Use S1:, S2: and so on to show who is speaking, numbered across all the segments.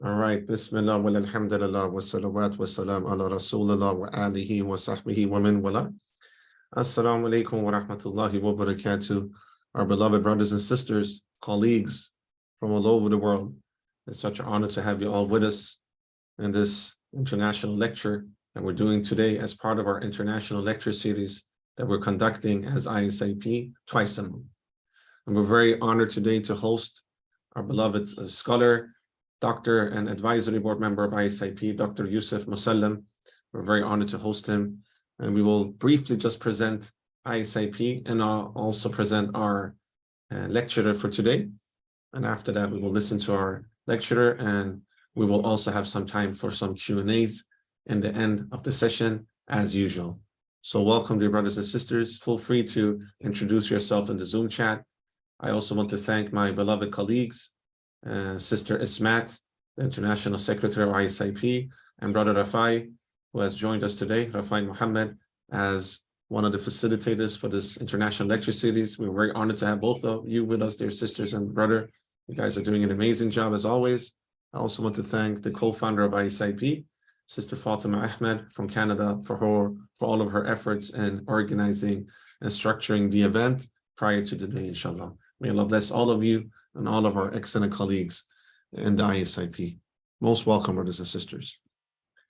S1: All right. Bismillah wa alhamdulillah wa salawat wa salam ala rasulillah wa alihi wa sahbihi wa min wala. Assalamu alaikum wa rahmatullahi wa barakatuh. Our beloved brothers and sisters, colleagues from all over the world. It's such an honor to have you all with us in this international lecture that we're doing today as part of our international lecture series that we're conducting as ISIP twice a month. And we're very honored today to host our beloved scholar, doctor and advisory board member of ISIP, Dr. Yousef Musalam. We're very honored to host him. And we will briefly just present ISIP and I'll also present our lecturer for today. And after that, we will listen to our lecturer and we will also have some time for some Q&As in the end of the session as usual. So welcome, dear brothers and sisters. Feel free to introduce yourself in the Zoom chat. I also want to thank my beloved colleagues, Sister Ismat, the International Secretary of ISIP, and Brother Rafai, who has joined us today, Rafai Muhammad, as one of the facilitators for this international lecture series. We're very honored to have both of you with us, dear sisters and brother. You guys are doing an amazing job as always. I also want to thank the co-founder of ISIP, Sister Fatima Ahmed from Canada, for all of her efforts in organizing and structuring the event prior to today, inshallah. May Allah bless all of you and all of our excellent colleagues in the ISIP. Most welcome, brothers and sisters.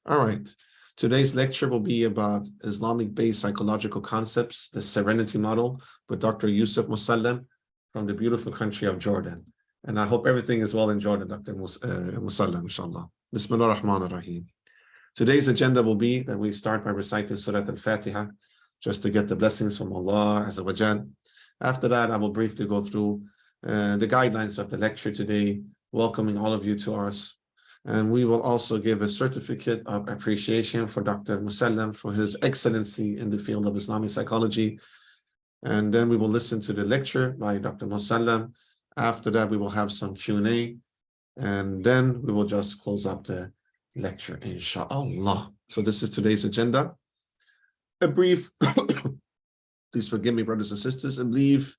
S1: All right. Today's lecture will be about Islamic-Based Psychological Concepts, the Serenity Model, with Dr. Yousef Musalam from the beautiful country of Jordan. And I hope everything is well in Jordan, Dr. Musalam, inshallah. Bismillah ar-Rahman ar-Rahim. Today's agenda will be that we start by reciting Surah Al-Fatiha, just to get the blessings from Allah Azza wa Jal. After that, I will briefly go through the guidelines of the lecture today, welcoming all of you to ours. And we will also give a certificate of appreciation for Dr. Musalam for his excellency in the field of Islamic psychology. And then we will listen to the lecture by Dr. Musalam. After that, we will have some Q&A. And then we will just close up the lecture, inshallah. So this is today's agenda. A brief, please forgive me, brothers and sisters, a brief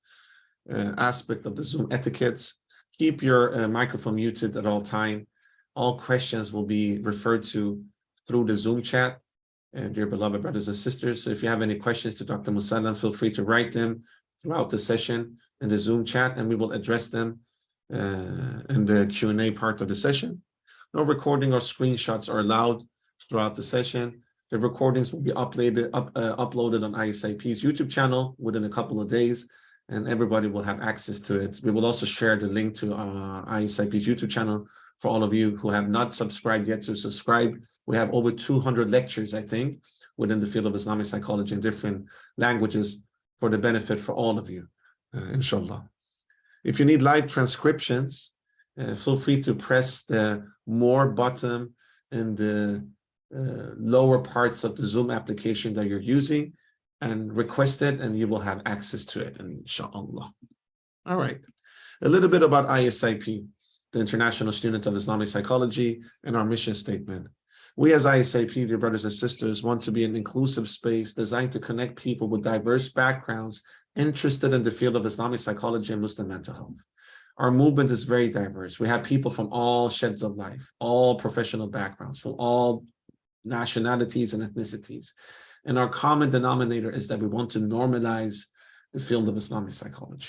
S1: aspect of the Zoom etiquettes. Keep your microphone muted at all time. All questions will be referred to through the Zoom chat, and dear beloved brothers and sisters. So if you have any questions to Dr. Musalam, feel free to write them throughout the session in the Zoom chat, and we will address them in the Q&A part of the session. No recording or screenshots are allowed throughout the session. The recordings will be uploaded on ISIP's YouTube channel within a couple of days, and everybody will have access to it. We will also share the link to ISIP's YouTube channel for all of you who have not subscribed yet to subscribe. We have over 200 lectures, I think, within the field of Islamic psychology in different languages for the benefit for all of you, inshallah. If you need live transcriptions, feel free to press the More button in the lower parts of the Zoom application that you're using and request it, and you will have access to it, inshallah. All right. A little bit about ISIP, the International Student of Islamic Psychology, and our mission statement. We as ISIP, dear brothers and sisters, want to be an inclusive space designed to connect people with diverse backgrounds interested in the field of Islamic psychology and Muslim mental health. Our movement is very diverse. We have people from all shades of life, all professional backgrounds, from all nationalities and ethnicities. And our common denominator is that we want to normalize the field of Islamic psychology.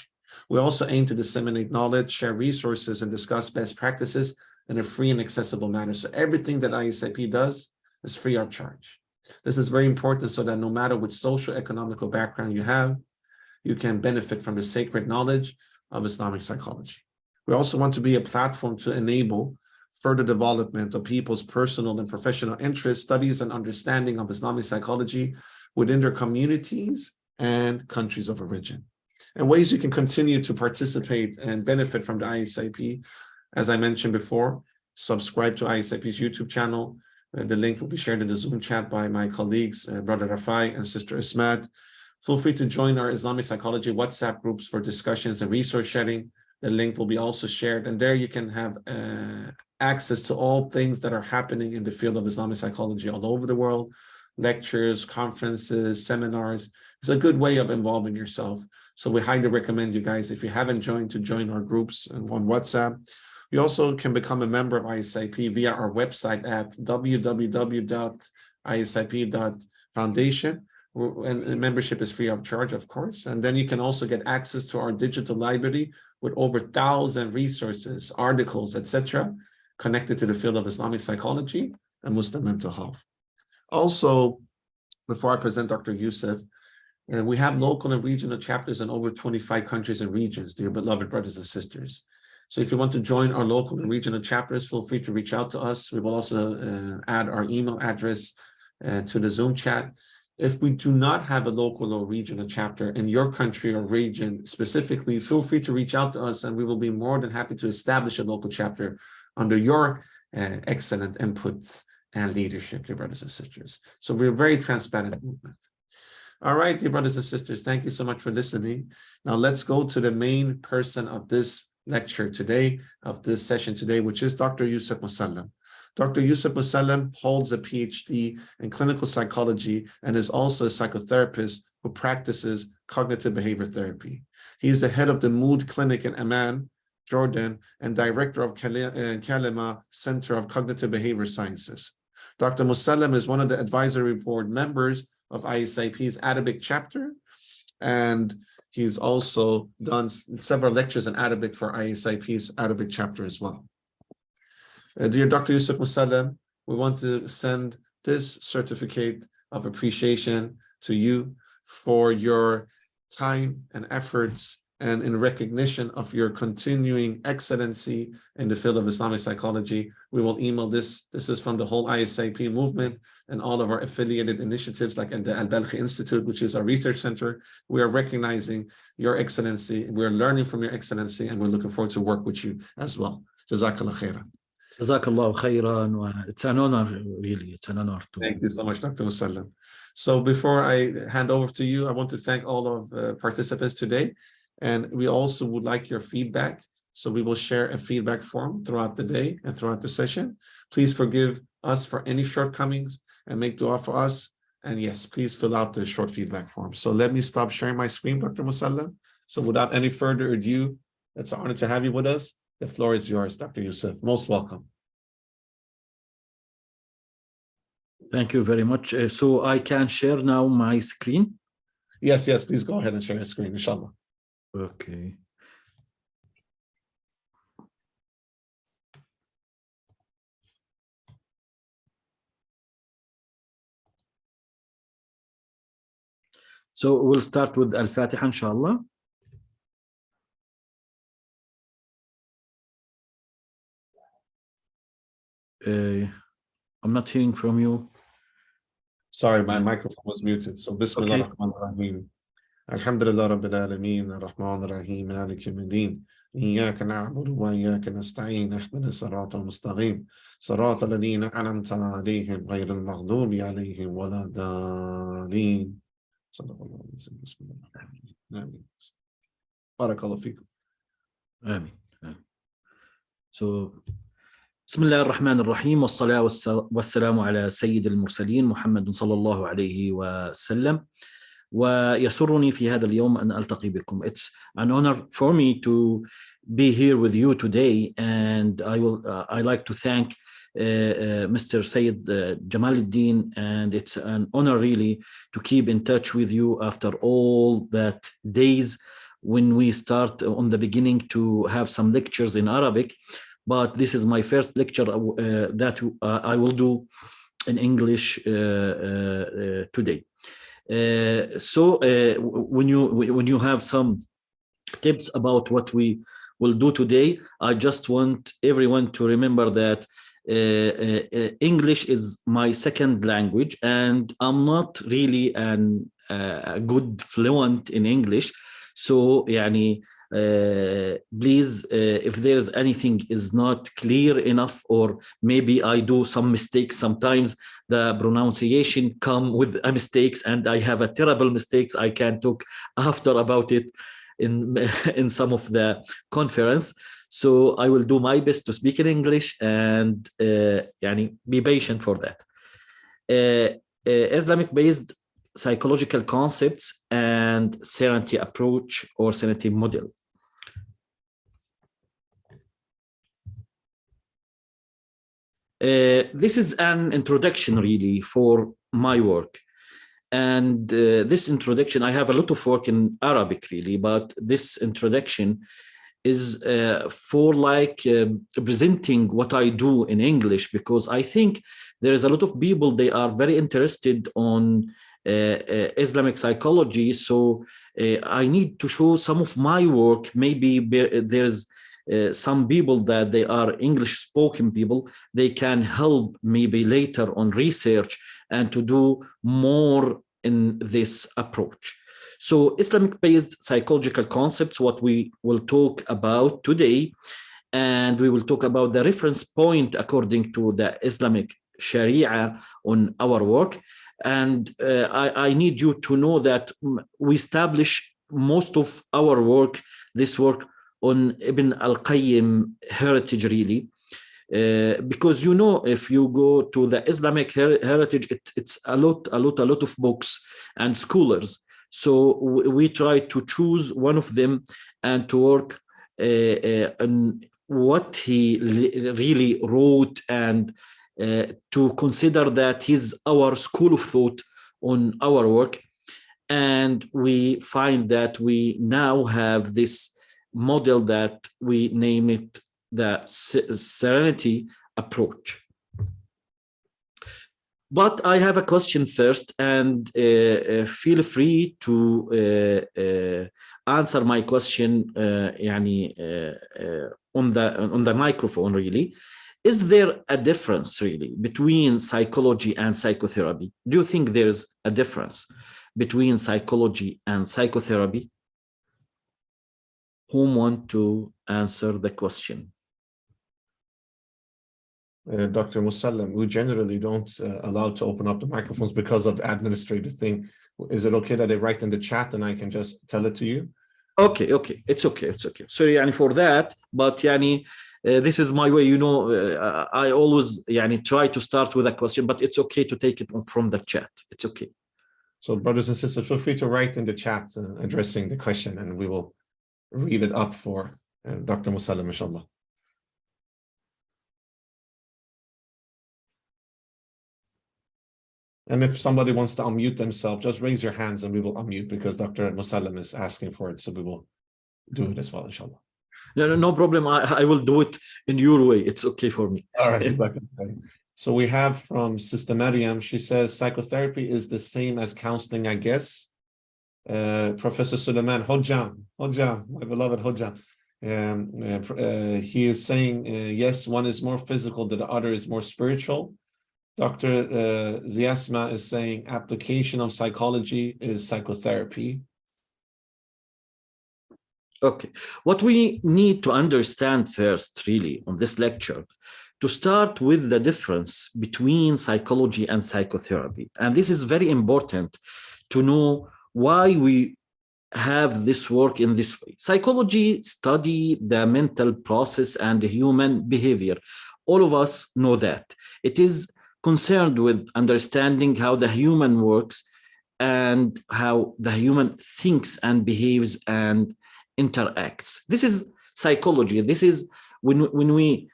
S1: We also aim to disseminate knowledge, share resources, and discuss best practices in a free and accessible manner. So everything that ISIP does is free of charge. This is very important so that no matter which social economical background you have, you can benefit from the sacred knowledge of Islamic psychology. We also want to be a platform to enable further development of people's personal and professional interests, studies, and understanding of Islamic psychology within their communities and countries of origin. And ways you can continue to participate and benefit from the ISIP, as I mentioned before, subscribe to ISIP's YouTube channel. The link will be shared in the Zoom chat by my colleagues, Brother Rafai and Sister Ismat. Feel free to join our Islamic psychology WhatsApp groups for discussions and resource sharing. The link will be also shared, and there you can have access to all things that are happening in the field of Islamic psychology all over the world, lectures, conferences, seminars. It's a good way of involving yourself. So we highly recommend you guys, if you haven't joined, to join our groups on WhatsApp. You also can become a member of ISIP via our website at www.isip.foundation. And membership is free of charge, of course. And then you can also get access to our digital library with over 1,000 resources, articles, etc., connected to the field of Islamic psychology and Muslim mental health. Also, before I present Dr. Yousef, we have local and regional chapters in over 25 countries and regions, dear beloved brothers and sisters. So if you want to join our local and regional chapters, feel free to reach out to us. We will also add our email address to the Zoom chat. If we do not have a local or regional chapter in your country or region specifically, feel free to reach out to us and we will be more than happy to establish a local chapter under your excellent inputs and leadership, dear brothers and sisters. So we're a very transparent movement. All right, dear brothers and sisters, thank you so much for listening. Now let's go to the main person of this lecture today, of this session today, which is Dr. Yousef Musalam. Dr. Yousef Musalam holds a Ph.D. in clinical psychology and is also a psychotherapist who practices cognitive behavior therapy. He is the head of the Mood Clinic in Amman, Jordan, and director of Kalema Center of Cognitive Behavior Sciences. Dr. Musalam is one of the advisory board members of ISIP's Arabic chapter, and he's also done several lectures in Arabic for ISIP's Arabic chapter as well. Dear Dr. Yousef Musalam, we want to send this certificate of appreciation to you for your time and efforts and in recognition of your continuing excellency in the field of Islamic psychology. We will email this. This is from the whole ISIP movement and all of our affiliated initiatives like the Al-Balkhi Institute, which is our research center. We are recognizing your excellency. We're learning from your excellency and we're looking forward to work with you as well. Jazakallah khairan.
S2: Jazakallah khairan. It's an honor, really. It's an honor to.
S1: Thank you so much, Dr. Musalam. So before I hand over to you, I want to thank all of participants today. And we also would like your feedback. So we will share a feedback form throughout the day and throughout the session. Please forgive us for any shortcomings and make dua for us. And yes, please fill out the short feedback form. So let me stop sharing my screen, Dr. Musalam. So without any further ado, it's an honor to have you with us. The floor is yours, Dr. Yousef. Most welcome.
S2: Thank you very much. So I can share now my screen?
S1: Yes, please go ahead and share your screen, inshallah.
S2: Okay. So we'll start with Al-Fatiha, inshallah. I'm not hearing from you.
S1: Sorry, my microphone was muted. So Bismillah ar-Rahman ar-Rahim. Alhamdulillah Rabbil Alameen, ar-Rahman ar-Rahim, Malik yawmiddin. إياك نعبد وإياك نستعين اهدنا الصراط المستقيم صراط الذين أنعمت عليهم غير المغضوب عليهم ولا الضالين. صدق الله العظيم. بسم الله الرحمن الرحيم. آمين. بارك الله فيكم.
S2: آمين. So بسم الله الرحمن الرحيم والصلاة والسلام على سيد المرسلين محمد صلى الله عليه وسلم. ويسرني في هذا اليوم أن ألتقي بكم. It's an honor for me to be here with you today, and I like to thank Mr. Sayyid Jamaluddin, and it's an honor really to keep in touch with you after all that days when we start on the beginning to have some lectures in Arabic. But this is my first lecture that I will do in English today. So when you have some tips about what we will do today, I just want everyone to remember that English is my second language, and I'm not really a good fluent in English. So please, if there's anything is not clear enough, or maybe I do some mistakes, sometimes the pronunciation come with mistakes and I have a terrible mistakes, I can talk after about it in some of the conference. So I will do my best to speak in English, and be patient for that. Islamic-based psychological concepts and Serenity approach or Serenity model. This is an introduction really for my work. And this introduction, I have a lot of work in Arabic really, but this introduction is for presenting what I do in English, because I think there is a lot of people, they are very interested on Islamic psychology. So I need to show some of my work. Maybe there's some people that they are English spoken people, they can help maybe later on research and to do more in this approach. So Islamic-based psychological concepts, what we will talk about today, and we will talk about the reference point according to the Islamic Sharia on our work. And I need you to know that we establish most of our work, this work on Ibn al-Qayyim heritage really. Because you know, if you go to the Islamic heritage, it's a lot of books and scholars. So we try to choose one of them and to work on what he really wrote, and to consider that he's our school of thought on our work. And we find that we now have this model that we name it the Serenity approach. But I have a question first, and feel free to answer my question on the microphone really. Is there a difference really between psychology and psychotherapy? Do you think there's a difference between psychology and psychotherapy? Who want to answer the question?
S1: Dr. Musalam, we generally don't allow to open up the microphones because of the administrative thing. Is it okay that I write in the chat and I can just tell it to you?
S2: Okay, it's okay. So for that, but this is my way, you know. I always try to start with a question, but it's okay to take it from the chat. It's okay.
S1: So brothers and sisters, feel free to write in the chat addressing the question, and we will read it up for Dr. Musalam, inshallah. And if somebody wants to unmute themselves, just raise your hands and we will unmute, because Dr. Musalam is asking for it. So we will do it as well, inshallah.
S2: No problem. I will do it in your way. It's okay for me.
S1: All right. So we have from Sister Maryam, she says, psychotherapy is the same as counseling, I guess. Professor Suleiman, Hojjam, my beloved Hojjam. He is saying, yes, one is more physical, the other is more spiritual. Dr. Ziasma is saying application of psychology is psychotherapy.
S2: Okay, what we need to understand first really on this lecture, to start with the difference between psychology and psychotherapy. And this is very important to know why we have this work in this way. Psychology study the mental process and the human behavior. All of us know that. It is concerned with understanding how the human works and how the human thinks and behaves and interacts. This is psychology. This is when we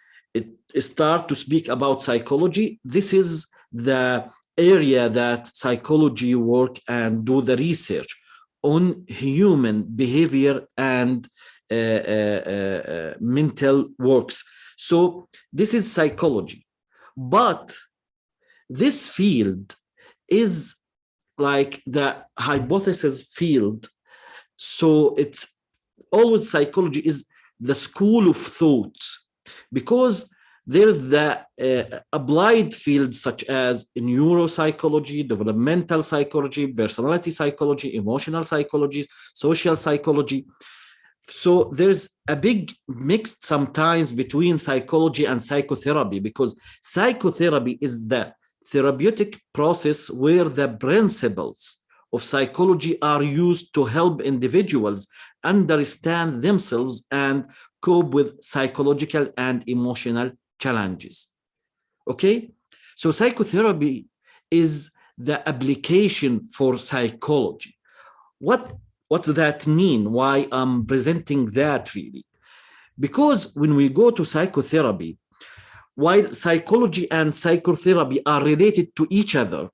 S2: start to speak about psychology, this is the area that psychology work and do the research on human behavior and mental works. So this is psychology. But this field is like the hypothesis field. So it's always psychology is the school of thoughts, because there's the applied fields such as neuropsychology, developmental psychology, personality psychology, emotional psychology, social psychology. So there's a big mix sometimes between psychology and psychotherapy, because psychotherapy is the therapeutic process where the principles of psychology are used to help individuals understand themselves and cope with psychological and emotional challenges. Okay, so psychotherapy is the application for psychology. What's that mean? Why I'm presenting that really? Because when we go to psychotherapy, while psychology and psychotherapy are related to each other,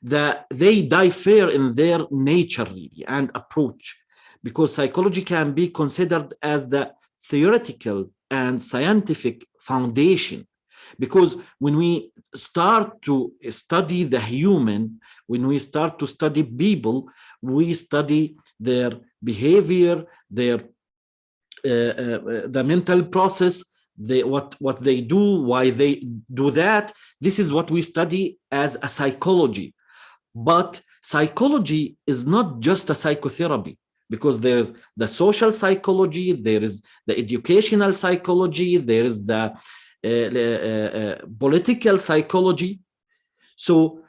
S2: that they differ in their nature really and approach, because psychology can be considered as the theoretical and scientific foundation. Because when we start to study the human, when we start to study people, we study their behavior, their the mental process, what they do, why they do that. This is what we study as a psychology. But psychology is not just a psychotherapy, because there's the social psychology, there is the educational psychology, there is the political psychology. So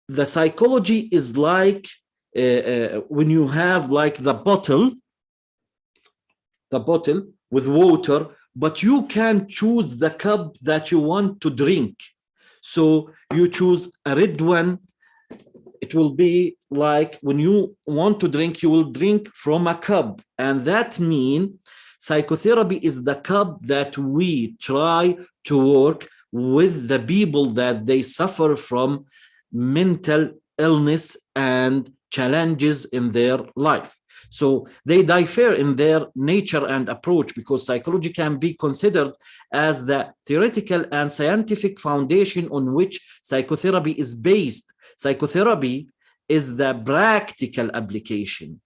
S2: the psychology is like when you have like the bottle with water, but you can choose the cup that you want to drink. So you choose a red one. It will be like when you want to drink, you will drink from a cup. And that means psychotherapy is the cup that we try to work with the people that they suffer from mental illness and challenges in their life. So they differ in their nature and approach, because psychology can be considered as the theoretical and scientific foundation on which psychotherapy is based. Psychotherapy is the practical application,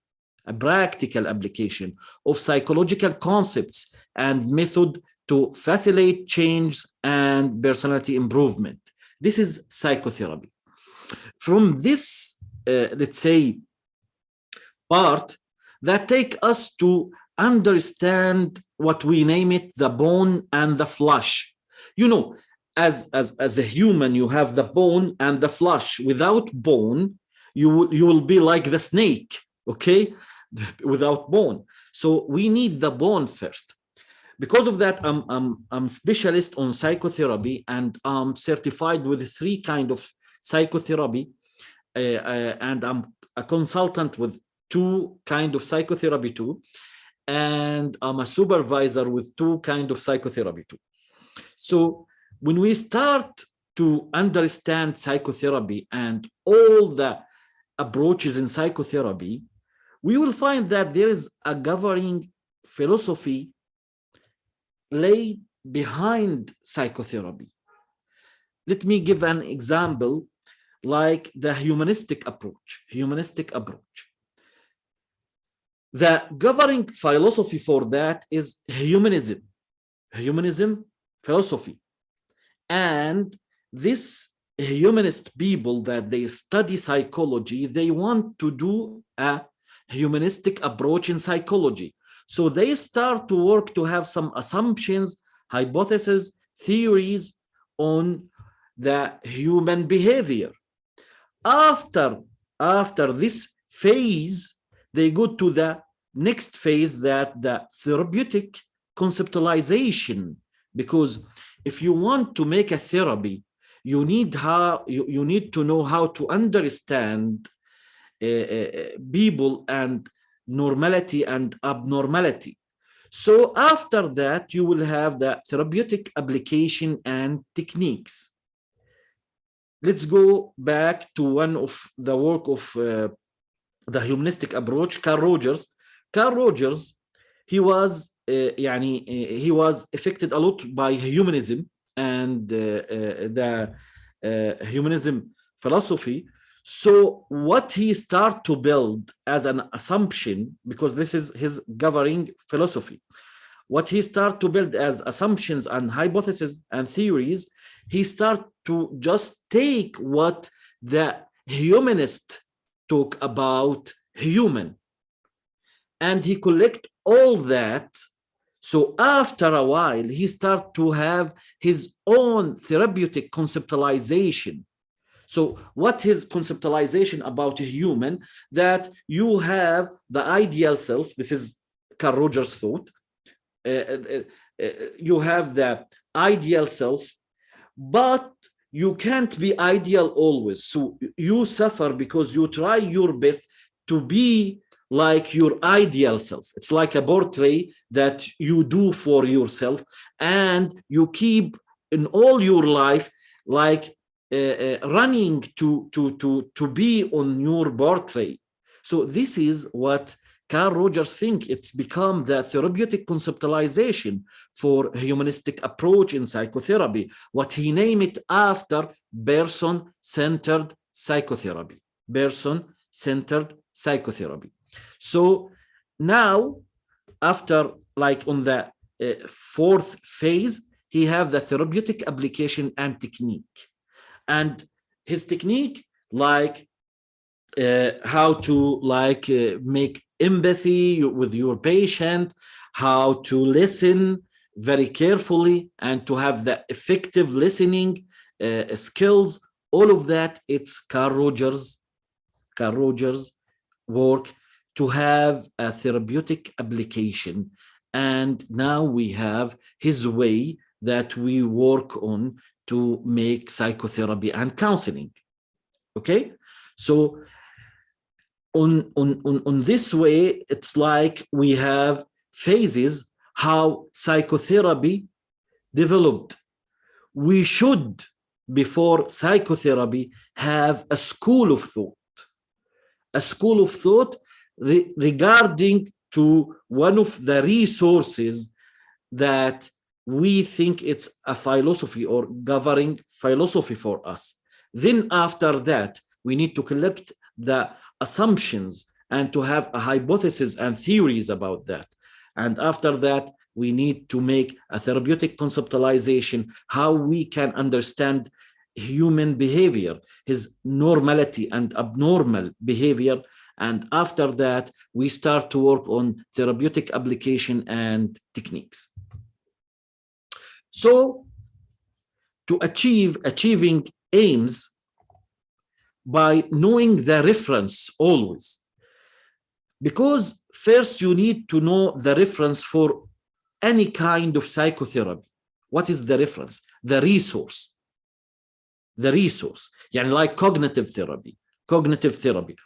S2: a practical application of psychological concepts and method to facilitate change and personality improvement. This is psychotherapy. From this, let's say, part that take us to understand what we name it, the bone and the flesh. You know, as a human, you have the bone and the flesh. Without bone, you will be like the snake, okay? Without bone. So we need the bone first. Because of that, I'm specialist on psychotherapy, and I'm certified with 3 kinds of psychotherapy, and I'm a consultant with 2 kinds of psychotherapy too, and I'm a supervisor with 2 kinds of psychotherapy too. So when we start to understand psychotherapy and all the approaches in psychotherapy, we will find that there is a governing philosophy laid behind psychotherapy. Let me give an example, like the humanistic approach. The governing philosophy for that is humanism philosophy. And this humanist people that they study psychology, they want to do a humanistic approach in psychology. So they start to work to have some assumptions, hypotheses, theories on the human behavior. After this phase, they go to the next phase, that the therapeutic conceptualization. Because if you want to make a therapy, you need to know how to understand people and normality and abnormality. So after that, you will have the therapeutic application and techniques. Let's go back to one of the work of the humanistic approach, Carl Rogers. Carl Rogers, he was affected a lot by humanism and the humanism philosophy. So what he started to build as an assumption, because this is his governing philosophy, what he started to build as assumptions and hypotheses and theories, he started to just take what the humanist talk about human, and he collect all that. So after a while, he started to have his own therapeutic conceptualization. So what his conceptualization about a human, that you have the ideal self, this is Carl Rogers' thought, you have the ideal self, but you can't be ideal always. So you suffer because you try your best to be like your ideal self. It's like a portrait that you do for yourself, and you keep in all your life, like running to be on your portrait. So this is what Carl Rogers thinks it's become the therapeutic conceptualization for humanistic approach in psychotherapy, what he named it after person-centered psychotherapy. Person-centered psychotherapy. So now, after like on the fourth phase, he have the therapeutic application and technique. And his technique, like how to make empathy with your patient, how to listen very carefully and to have the effective listening skills, all of that, it's Carl Rogers work to have a therapeutic application. And now we have his way that we work on to make psychotherapy and counseling. Okay, so on this way, it's like we have phases how psychotherapy developed. We should, before psychotherapy, have a school of thought regarding to one of the resources that we think it's a philosophy or governing philosophy for us. Then after that, we need to collect the assumptions and to have a hypothesis and theories about that. And after that, we need to make a therapeutic conceptualization, how we can understand human behavior, his normality and abnormal behavior. And after that, we start to work on therapeutic application and techniques. So to achieving aims by knowing the reference always, because first you need to know the reference for any kind of psychotherapy. What is the reference? The resource. Like cognitive therapy.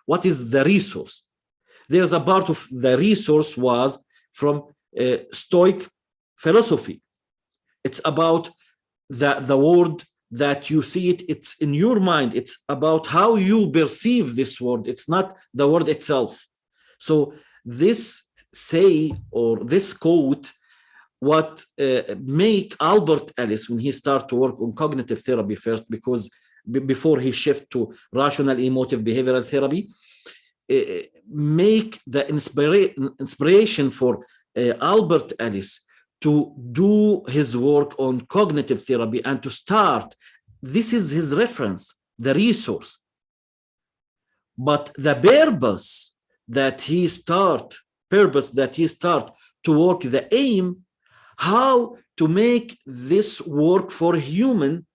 S2: What is the resource? There's a part of the resource was from Stoic philosophy. It's about the word that you see it, it's in your mind. It's about how you perceive this word. It's not the word itself. So this say or this quote, what make Albert Ellis, when he started to work on cognitive therapy first, because before he shift to rational emotive behavioral therapy, make the inspiration for Albert Ellis to do his work on cognitive therapy and to start. This is his reference, the resource. But the purpose that he start to work, the aim, how to make this work for human,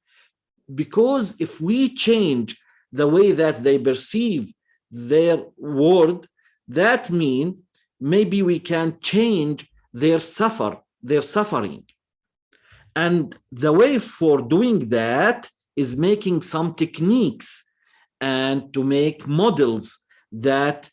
S2: because if we change the way that they perceive their world, that means maybe we can change their suffering. And the way for doing that is making some techniques and to make models that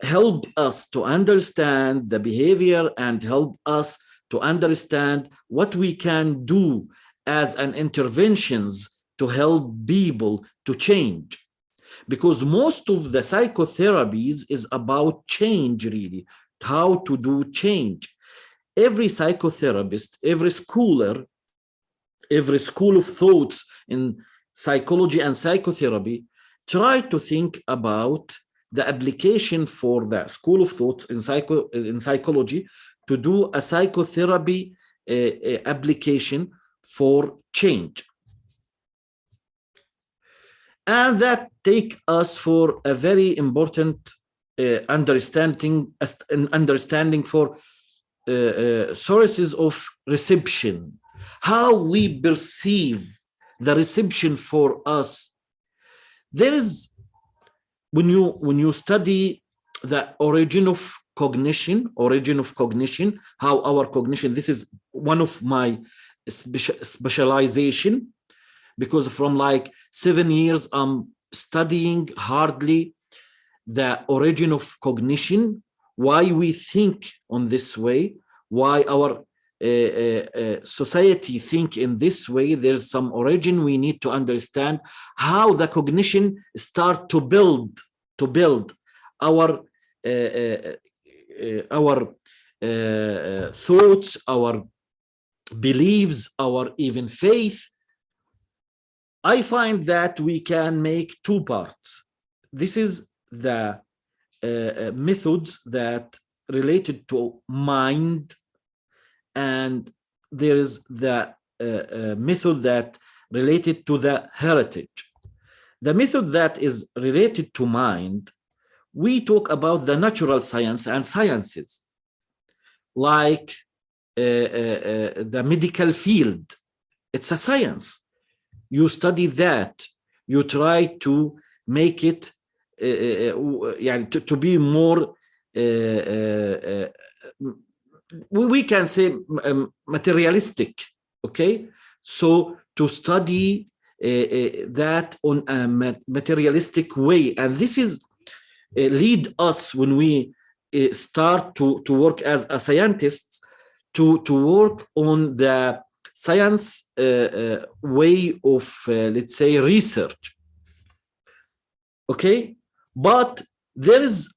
S2: help us to understand the behavior and help us to understand what we can do as an interventions to help people to change. Because most of the psychotherapies is about change, really, how to do change. Every psychotherapist, every school of thoughts in psychology and psychotherapy try to think about the application for the school of thoughts in psychology to do a psychotherapy application for change. And that take us for a very important understanding for sources of reception, how we perceive the reception for us. There is, when you study the origin of cognition, how our cognition, this is one of my specialization, because from like 7 years I'm studying hardly the origin of cognition, why we think on this way, why our society think in this way, there's some origin. We need to understand how the cognition start to build our thoughts, our beliefs, our even faith. I find that we can make two parts. This is the methods that related to mind, and there is the method that related to the heritage. The method that is related to mind, we talk about the natural science and sciences, like the medical field. It's a science. You study that. You try to make it to be more we can say materialistic, okay? So to study that on a materialistic way, and this is lead us when we start to work as a scientists to work on the science way of let's say research, okay? But there is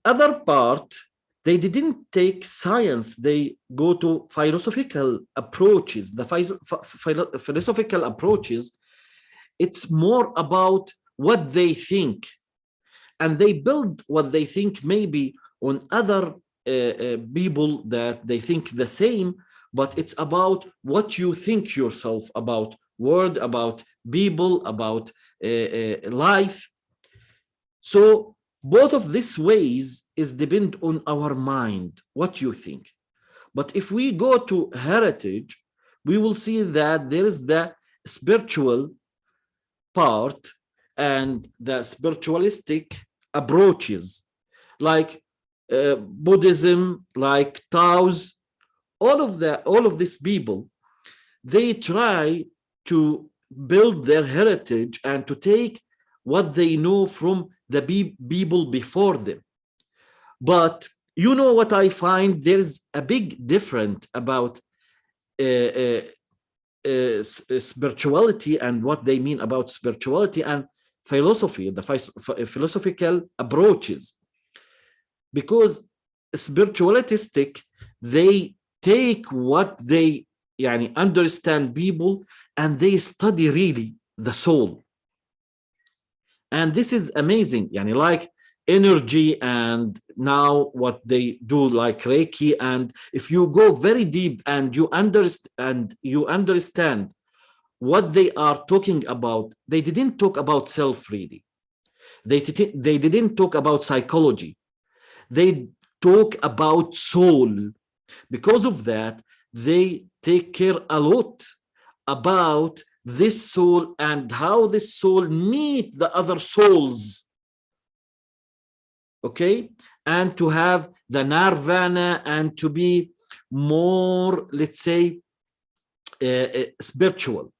S2: other part. They didn't take science, they go to philosophical approaches. The philosophical approaches, it's more about what they think, and they build what they think maybe on other people that they think the same, but it's about what you think yourself about world, about people, about life. So both of these ways is depend on our mind, what you think. But if we go to heritage, we will see that there is the spiritual part and the spiritualistic approaches, like Buddhism, like Tao's. All of these people, they try to build their heritage and to take what they know from the people before them. But you know what I find? There's a big difference about spirituality and what they mean about spirituality and philosophy, the philosophical approaches. Because spiritualistic, they take what they understand people, and they study really the soul. And this is amazing, like energy, and now what they do like Reiki. And if you go very deep and you understand what they are talking about, they didn't talk about self really. They didn't talk about psychology. They talk about soul. Because of that, they take care a lot about this soul and how this soul meet the other souls, okay? And to have the nirvana and to be more, let's say, spiritual.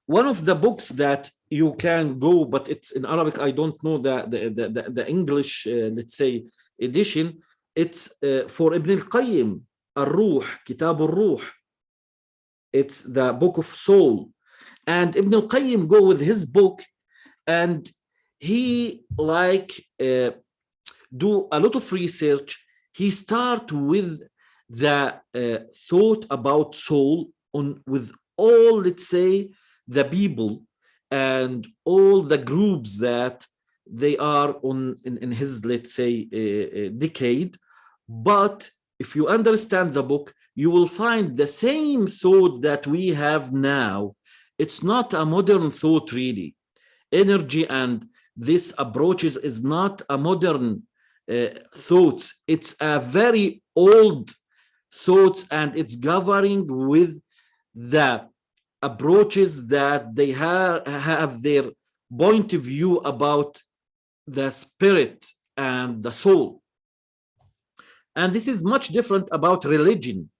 S2: One of the books that you can go, but it's in Arabic, I don't know the English, let's say, edition. It's for Ibn al-Qayyim, Al-Ruh, Kitab al-Ruh. It's the book of soul. And Ibn al-Qayyim go with his book, and he do a lot of research. He start with the thought about soul with all, let's say, the people and all the groups that they are on in his, let's say, decade. But if you understand the book, you will find the same thought that we have now. It's not a modern thought really. Energy and this approaches is not a modern thoughts. It's a very old thoughts, and it's governing with the approaches that they have their point of view about the spirit and the soul. And this is much different about religion,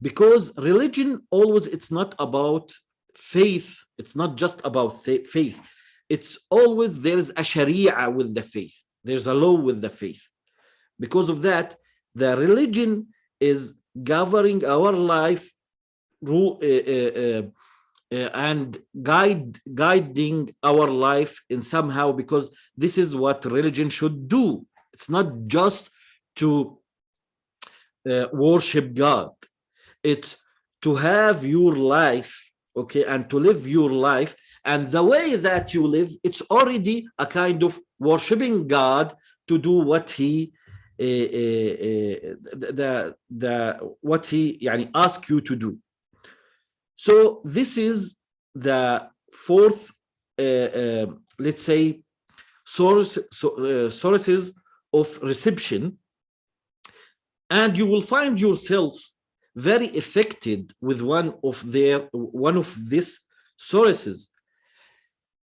S2: because religion always, it's not about faith. It's not just about faith. It's always, there's a sharia with the faith. There's a law with the faith. Because of that, the religion is governing our life and guiding our life in somehow, because this is what religion should do. It's not just to worship God. It's to have your life, okay, and to live your life. And the way that you live, it's already a kind of worshiping God to do what he what he ask you to do. So this is the fourth, let's say, sources of reception, and you will find yourself very affected with one of these sources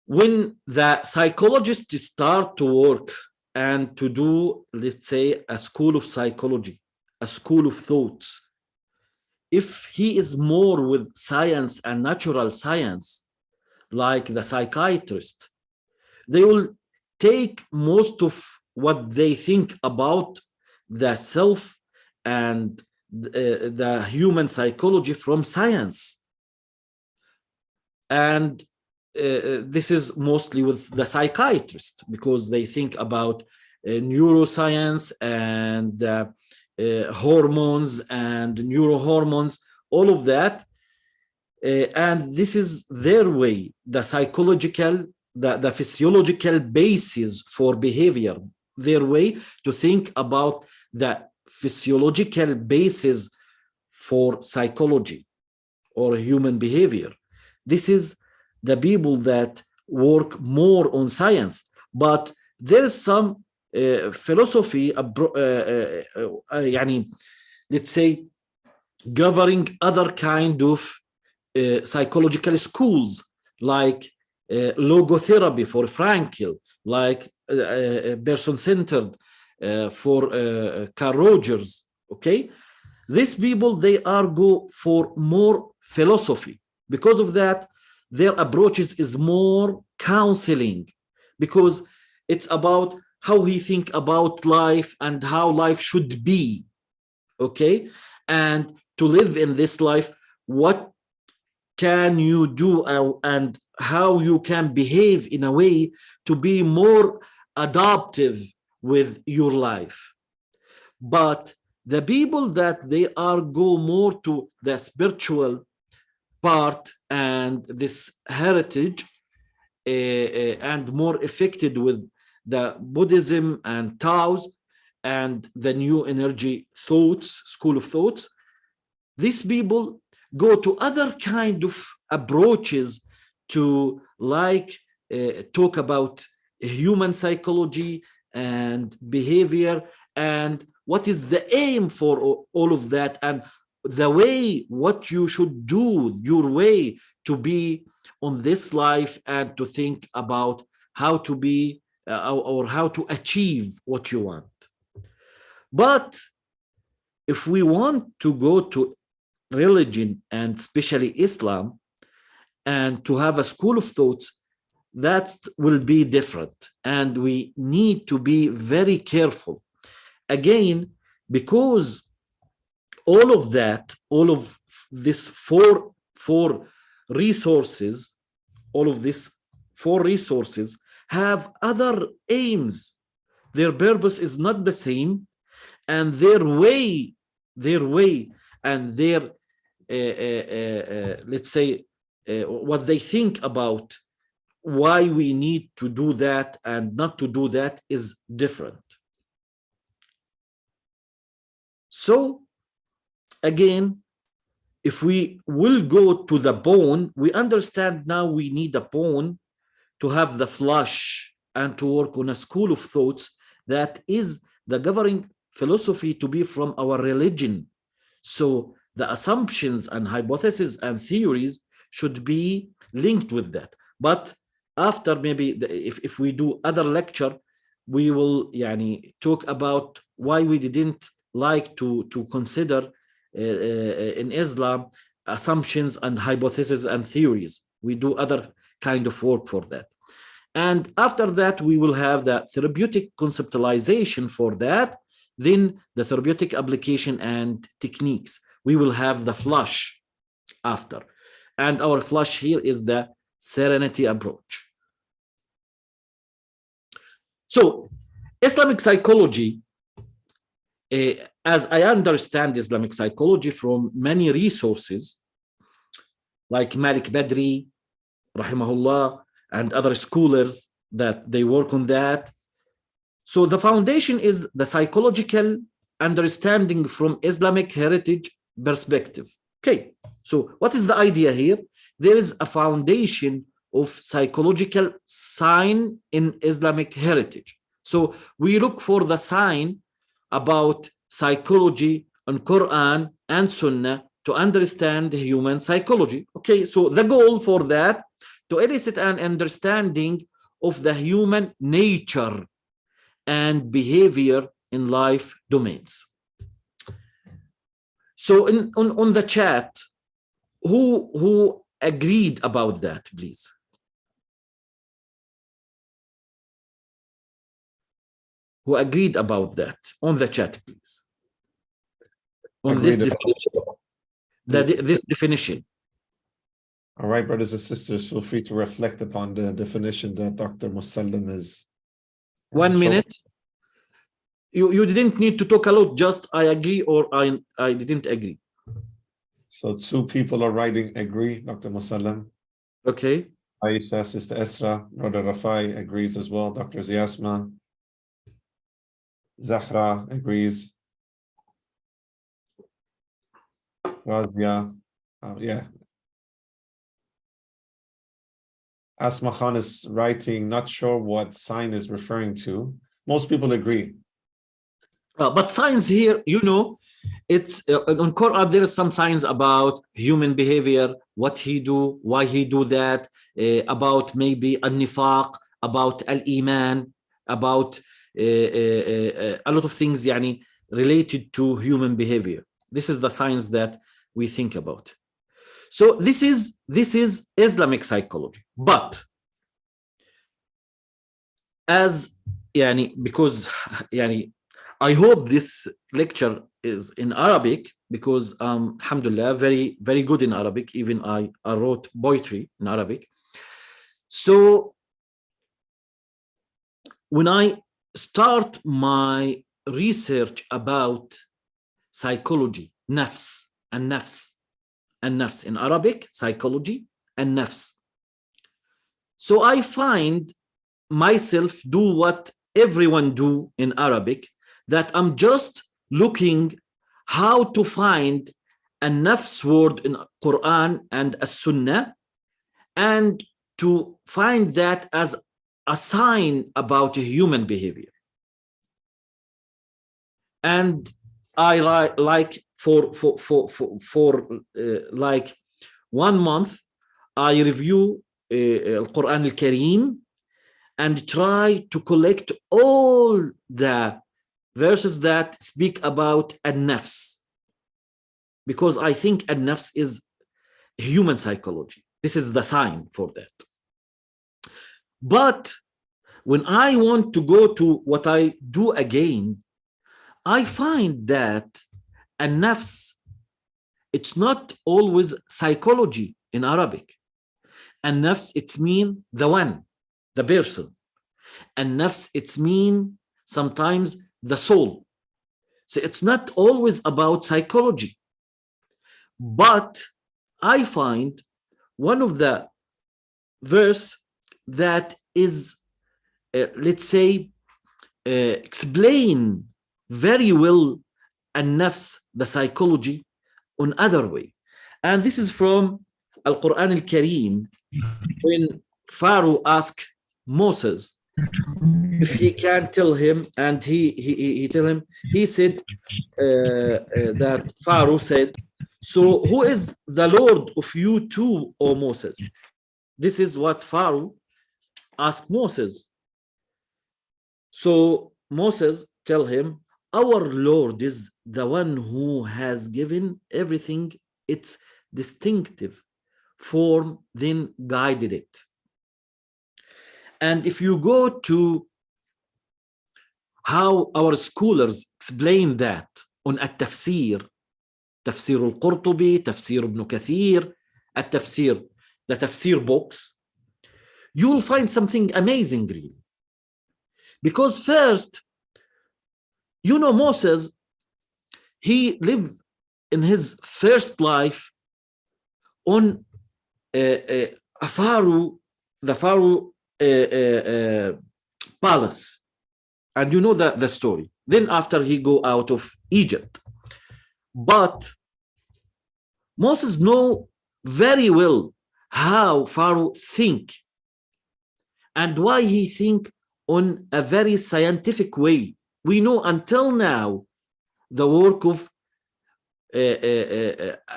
S2: when the psychologists start to work and to do, let's say, a school of psychology, a school of thoughts. If he is more with science and natural science, like the psychiatrist, they will take most of what they think about the self and the human psychology from science. And this is mostly with the psychiatrist, because they think about neuroscience and hormones and neurohormones, all of that. And this is their way, the psychological, the physiological basis for behavior, their way to think about the physiological basis for psychology or human behavior. This is the people that work more on science, but there is some philosophy, let's say, governing other kind of psychological schools, like logotherapy for Frankl, like person-centered for Carl Rogers. Okay, these people, they are go for more philosophy. Because of that, their approaches is more counseling, because it's about how he think about life and how life should be, okay? And to live in this life, what can you do and how you can behave in a way to be more adaptive with your life. But the people that they are go more to the spiritual part and this heritage and more affected with the Buddhism and Tao's and the new energy thoughts, school of thoughts, these people go to other kind of approaches to talk about human psychology and behavior and what is the aim for all of that, and the way what you should do, your way to be on this life and to think about how to be or how to achieve what you want. But if we want to go to religion and especially Islam and to have a school of thoughts, that will be different, and we need to be very careful again, because all of this four resources, all of these four resources have other aims. Their purpose is not the same, and their way and their let's say what they think about why we need to do that and not to do that is different. So again, if we will go to the bone, we understand now we need a bone to have the flesh and to work on a school of thoughts that is the governing philosophy to be from our religion. So the assumptions and hypotheses and theories should be linked with that. But after maybe if we do other lecture, we will talk about why we didn't like to consider in Islam assumptions and hypotheses and theories. We do other kind of work for that. And after that, we will have the therapeutic conceptualization for that. then the therapeutic application and techniques. We will have the flush after. And our flush here is the Serenity approach. So Islamic psychology, as I understand Islamic psychology from many resources, like Malik Badri, rahimahullah, and other scholars that they work on that. So the foundation is the psychological understanding from Islamic heritage perspective. Okay, so what is the idea here? There is a foundation of psychological sign in Islamic heritage. So we look for the sign about psychology in Quran and Sunnah to understand human psychology. Okay, so the goal for that, to elicit an understanding of the human nature and behavior in life domains. So on the chat, who agreed about that, please? Who agreed about that on the chat, please? On this definition. This definition.
S1: All right, brothers and sisters, feel free to reflect upon the definition that Dr. Musalam is.
S2: 1 minute. You didn't need to talk a lot, just I agree or I didn't agree.
S1: So 2 people are writing agree, Dr. Musalam.
S2: Okay.
S1: Aisha, Sister Esra, Brother Rafai agrees as well. Dr. Ziasma. Zahra agrees. Razia, yeah. Asma Khan is writing, not sure what sign is referring to. Most people agree.
S2: But signs here, you know, it's on Quran, there is some signs about human behavior, what he do, why he do that, about maybe al-nifaq, about al-iman, about a lot of things yani, related to human behavior. This is the signs that we think about. So this is Islamic psychology. But as yani, because yani, I hope this lecture is in Arabic, because alhamdulillah, very, very good in Arabic. Even I wrote poetry in Arabic. So when I start my research about psychology, nafs and nafs, and nafs in Arabic, psychology and nafs. So I find myself do what everyone do in Arabic, that I'm just looking how to find a nafs word in Quran and a Sunnah, and to find that as a sign about human behavior. And I like for like 1 month, I review Al-Quran Al-Kareem and try to collect all the verses that speak about an-nafs, because I think an-nafs is human psychology. This is the sign for that. But when I want to go to what I do again, I find that an-nafs, it's not always psychology in Arabic. An-nafs, it's mean the one, the person. An-nafs, it's mean sometimes the soul. So it's not always about psychology. But I find one of the verse that is, let's say, explain very well an-nafs, the psychology, on other way. And this is from Al-Quran Al-Kareem, when Pharaoh asked Moses if he can tell him, and he tell him, he said that Pharaoh said, so who is the Lord of you two, O Moses? This is what Pharaoh asked Moses. So Moses tell him, our Lord is the one who has given everything its distinctive form, then guided it. And if you go to how our scholars explain that on التفسير, تفسير القرطبي, تفسير ابن كثير, التفسير, the tafsir books, you will find something amazing really. Because first, you know, Moses, he lived in his first life on a Pharaoh, the Pharaoh palace. And you know the story. Then after he go out of Egypt. But Moses know very well how Pharaoh think and why he think on a very scientific way. We know until now the work of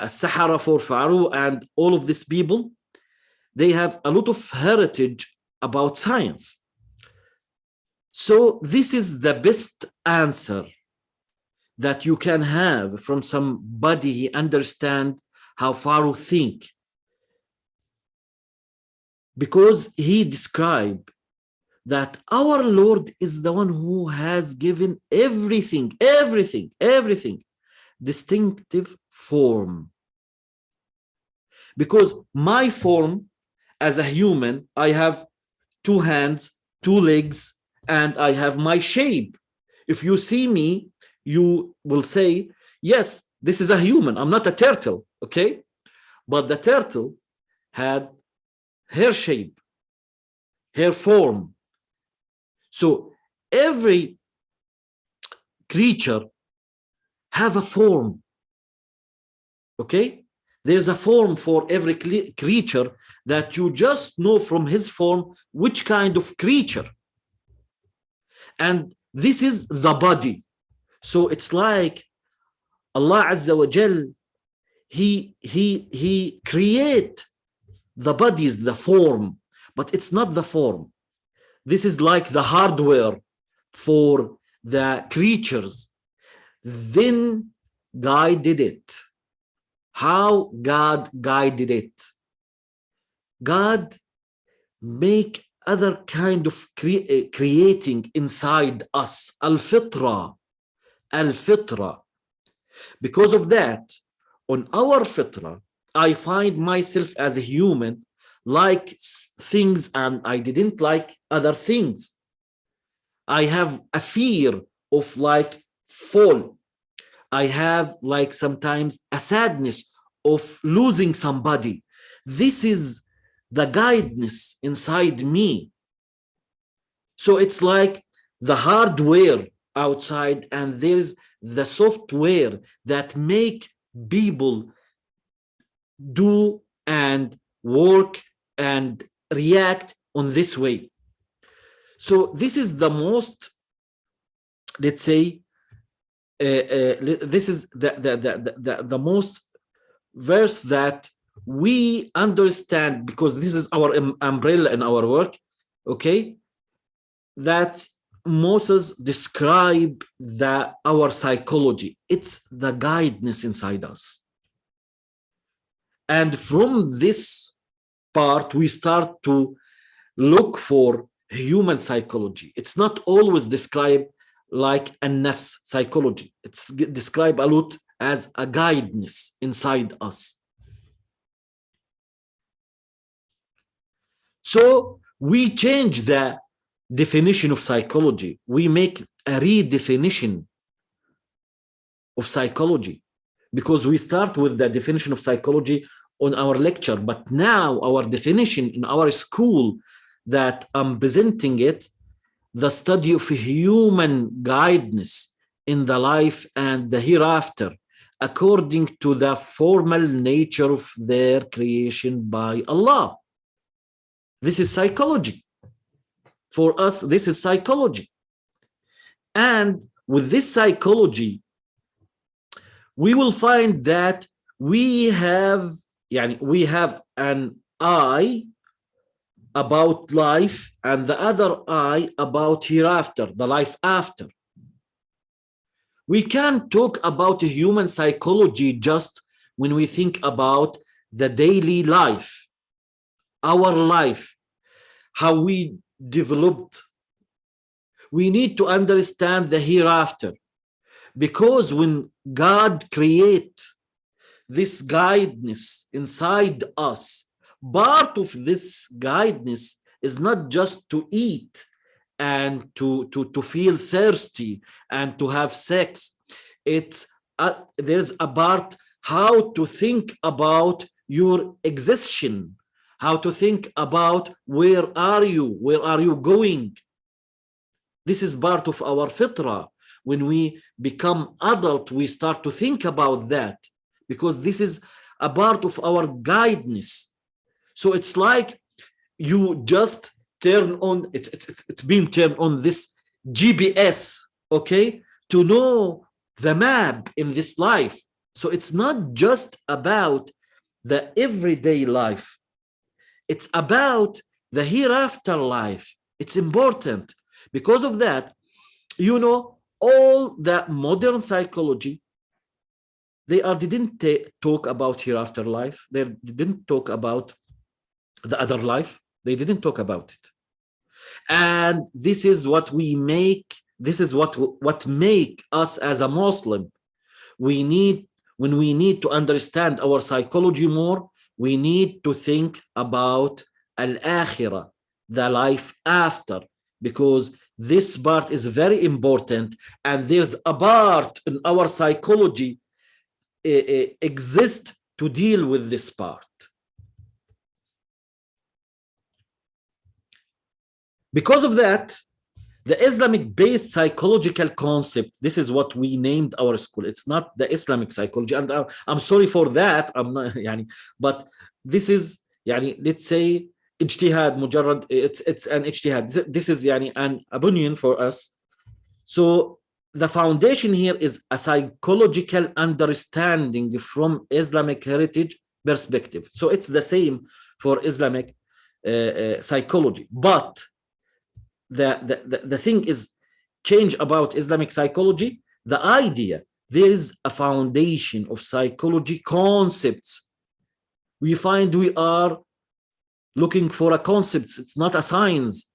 S2: Sahara for Pharaoh and all of these people, they have a lot of heritage about science. So this is the best answer that you can have from somebody he understand how Pharaoh think. Because he described that our Lord is the one who has given everything distinctive form. Because my form as a human, I have 2 hands, 2 legs, and I have my shape. If you see me, you will say, yes, this is a human. I'm not a turtle, okay? But the turtle had her shape, her form. So every creature have a form, okay? There's a form for every creature that you just know from his form which kind of creature. And this is the body. So it's like Allah Azza wa Jal, he create the bodies, the form, but it's not the form. This is like the hardware for the creatures. Then guided it. How God guided it? God make other kind of creating inside us, al-fitra. Because of that, on our fitra, I find myself as a human like things and I didn't like other things. I have a fear of like fall. I have like sometimes a sadness of losing somebody. This is the guidance inside me. So it's like the hardware outside and there's the software that make people do and work and react on this way. So this is the most, let's say, this is the most verse that we understand, because this is our umbrella in our work, okay, that Moses described our psychology. It's the guidance inside us. And from this part, we start to look for human psychology. It's not always described like a nafs psychology. It's described a lot as a guidance inside us. So we change the definition of psychology. We make a redefinition of psychology, because we start with the definition of psychology on our lecture, but now our definition in our school that I'm presenting it, the study of human guidance in the life and the hereafter, according to the formal nature of their creation by Allah. This is psychology. For us, this is psychology. And with this psychology, we will find that we have an I about life and the other I about hereafter, the life after. We can't talk about human psychology just when we think about the daily life, our life, how we developed. We need to understand the hereafter, because when God creates this guidance inside us, part of this guidance is not just to eat and to feel thirsty and to have sex. It's there's a part how to think about your existence, how to think about where are you going. This is part of our fitrah. When we become adult, we start to think about that, because this is a part of our guidance. So it's like you just turn on, it's been turned on this GPS, okay, to know the map in this life. So it's not just about the everyday life, it's about the hereafter life. It's important. Because of that, you know, all that modern psychology, they didn't talk about hereafter life. They didn't talk about the other life. They didn't talk about it. And this is what we make, this is what make us as a Muslim. When we need to understand our psychology more, we need to think about al-akhirah, the life after, because this part is very important, and there's a part in our psychology exist to deal with this part. Because of that, the Islamic-based psychological concept, this is what we named our school. It's not the Islamic psychology, and I'm sorry for that. I'm not, but this is, let's say, ijtihad mujarrad. It's an ijtihad. This is an opinion for us. So the foundation here is a psychological understanding from Islamic heritage perspective. So it's the same for Islamic psychology, but the thing is change about Islamic psychology. The idea, there is a foundation of psychology concepts. We find we are looking for a concept. It's not a science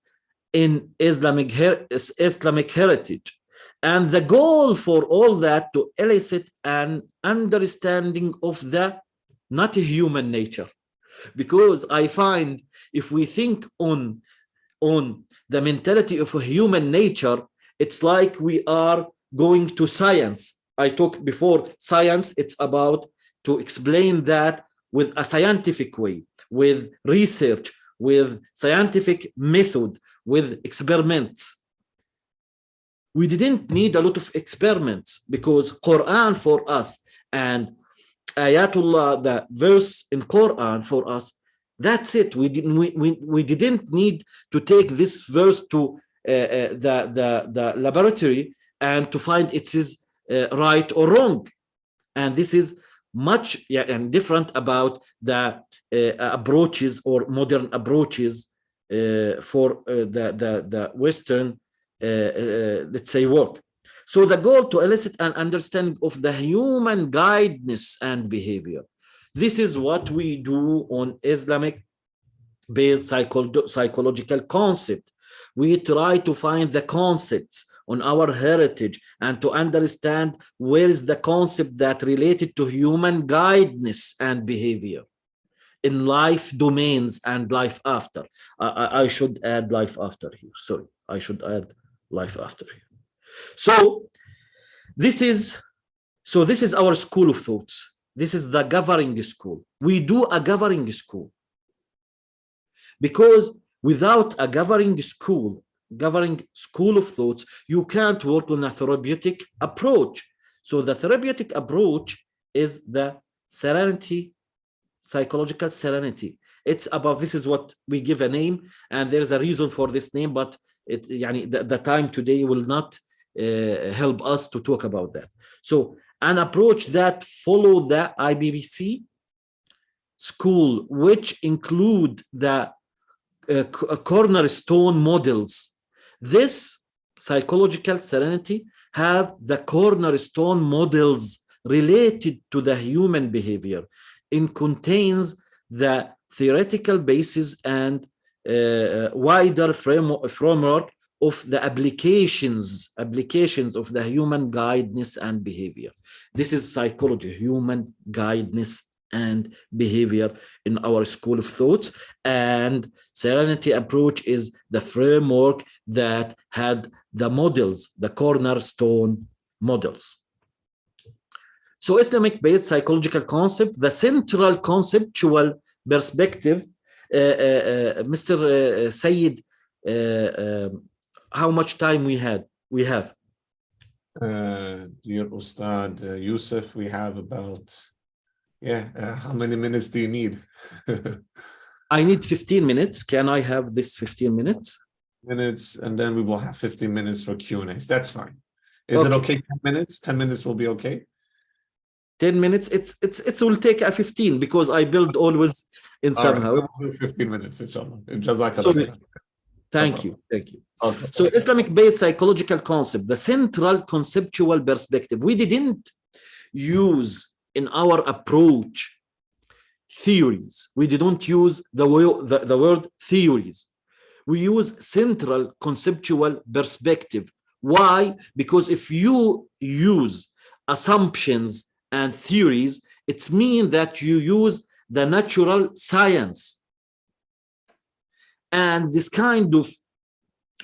S2: in Islamic heritage. And the goal for all that to elicit an understanding of the not human nature. Because I find if we think on the mentality of a human nature, it's like we are going to science. I talked before, science, it's about to explain that with a scientific way, with research, with scientific method, with experiments. We didn't need a lot of experiments, because Quran for us and Ayatullah, the verse in Quran for us, that's it. We didn't need to take this verse to the laboratory and to find it is right or wrong. And this is much and different about the approaches or modern approaches for the Western, let's say, work. So the goal to elicit an understanding of the human guidance and behavior. This is what we do on Islamic-based psychological concept. We try to find the concepts on our heritage and to understand where is the concept that related to human guidance and behavior in life domains and life after. I should add life after here. Sorry, I should add life after here. So this is our school of thoughts. This is the governing school. We do a governing school, because without a governing school of thoughts, you can't work on a therapeutic approach. So the therapeutic approach is the serenity, psychological serenity. It's about, this is what we give a name, and there's a reason for this name, but the time today will not help us to talk about that. So an approach that follow the IBBC school, which include the cornerstone models. This psychological serenity have the cornerstone models related to the human behavior. It contains the theoretical basis and wider framework of the applications of the human guidance and behavior. This is psychology, human guidance and behavior in our school of thoughts. And Serenity approach is the framework that had the models, the cornerstone models. So Islamic-based psychological concept, the central conceptual perspective, Mr. Sayyid, how much time we have?
S1: Dear Ustad Yousef, we have about, how many minutes do you need?
S2: I need 15 minutes. Can I have this 15 minutes?
S1: Minutes, and then we will have 15 minutes for Q&As. That's fine. Is it okay? 10 minutes? 10 minutes will be okay? 10
S2: minutes. It will take a 15 because I build always in somehow.
S1: Right, we'll do 15 minutes, inshallah. Jazakallah.
S2: Thank you.
S1: Okay.
S2: So Islamic-based psychological concept, the central conceptual perspective. We didn't use in our approach theories. We didn't use the word theories. We use central conceptual perspective. Why? Because if you use assumptions and theories, it means that you use the natural science. And this kind of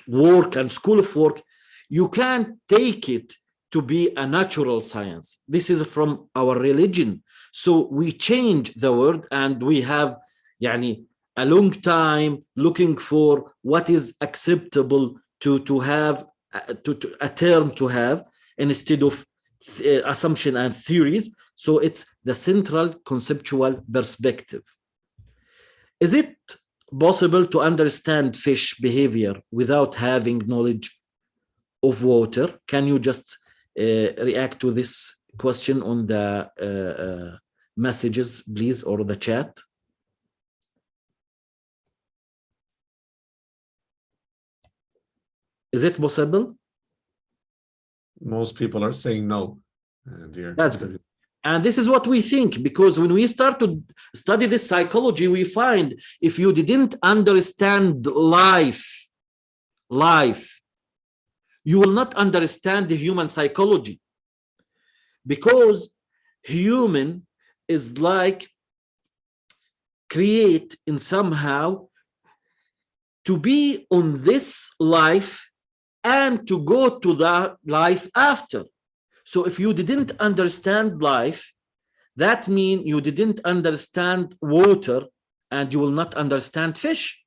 S2: work and school of work, you can't take it to be a natural science. This is from our religion. So we change the word, and we have a long time looking for what is acceptable to have, a term to have, instead of assumption and theories. So it's the central conceptual perspective. Is it possible to understand fish behavior without having knowledge of water? Can you just react to this question on the messages, please, or the chat? Is it possible?
S1: Most people are saying no. Dear.
S2: That's good. And this is what we think, because when we start to study this psychology, we find if you didn't understand life, you will not understand the human psychology, because human is like create in somehow to be on this life and to go to the life after. So if you didn't understand life, that means you didn't understand water, and you will not understand fish.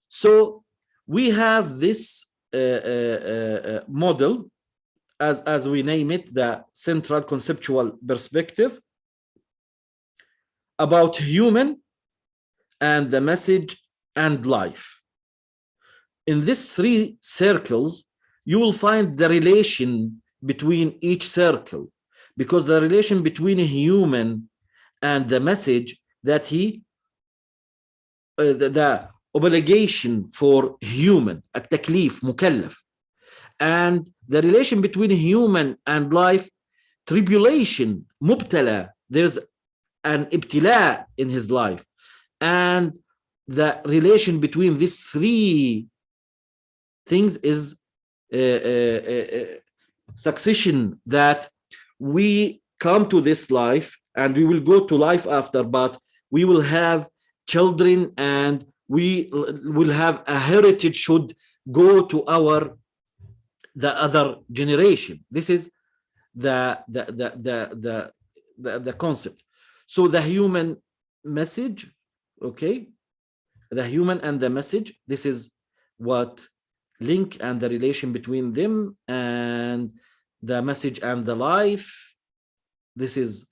S2: So we have this model, as we name it, the central conceptual perspective about human and the message and life. In these three circles, you will find the relation between each circle, because the relation between a human and the message, that the obligation for human, at-taklif, mukallaf, and the relation between human and life, tribulation, mubtala, there's an ibtila in his life, and the relation between these three things is succession, that we come to this life and we will go to life after, but we will have children and we will have a heritage should go to the other generation. This is the concept. So the human message, okay, the human and the message, this is what link and the relation between them, and the message and the life, this is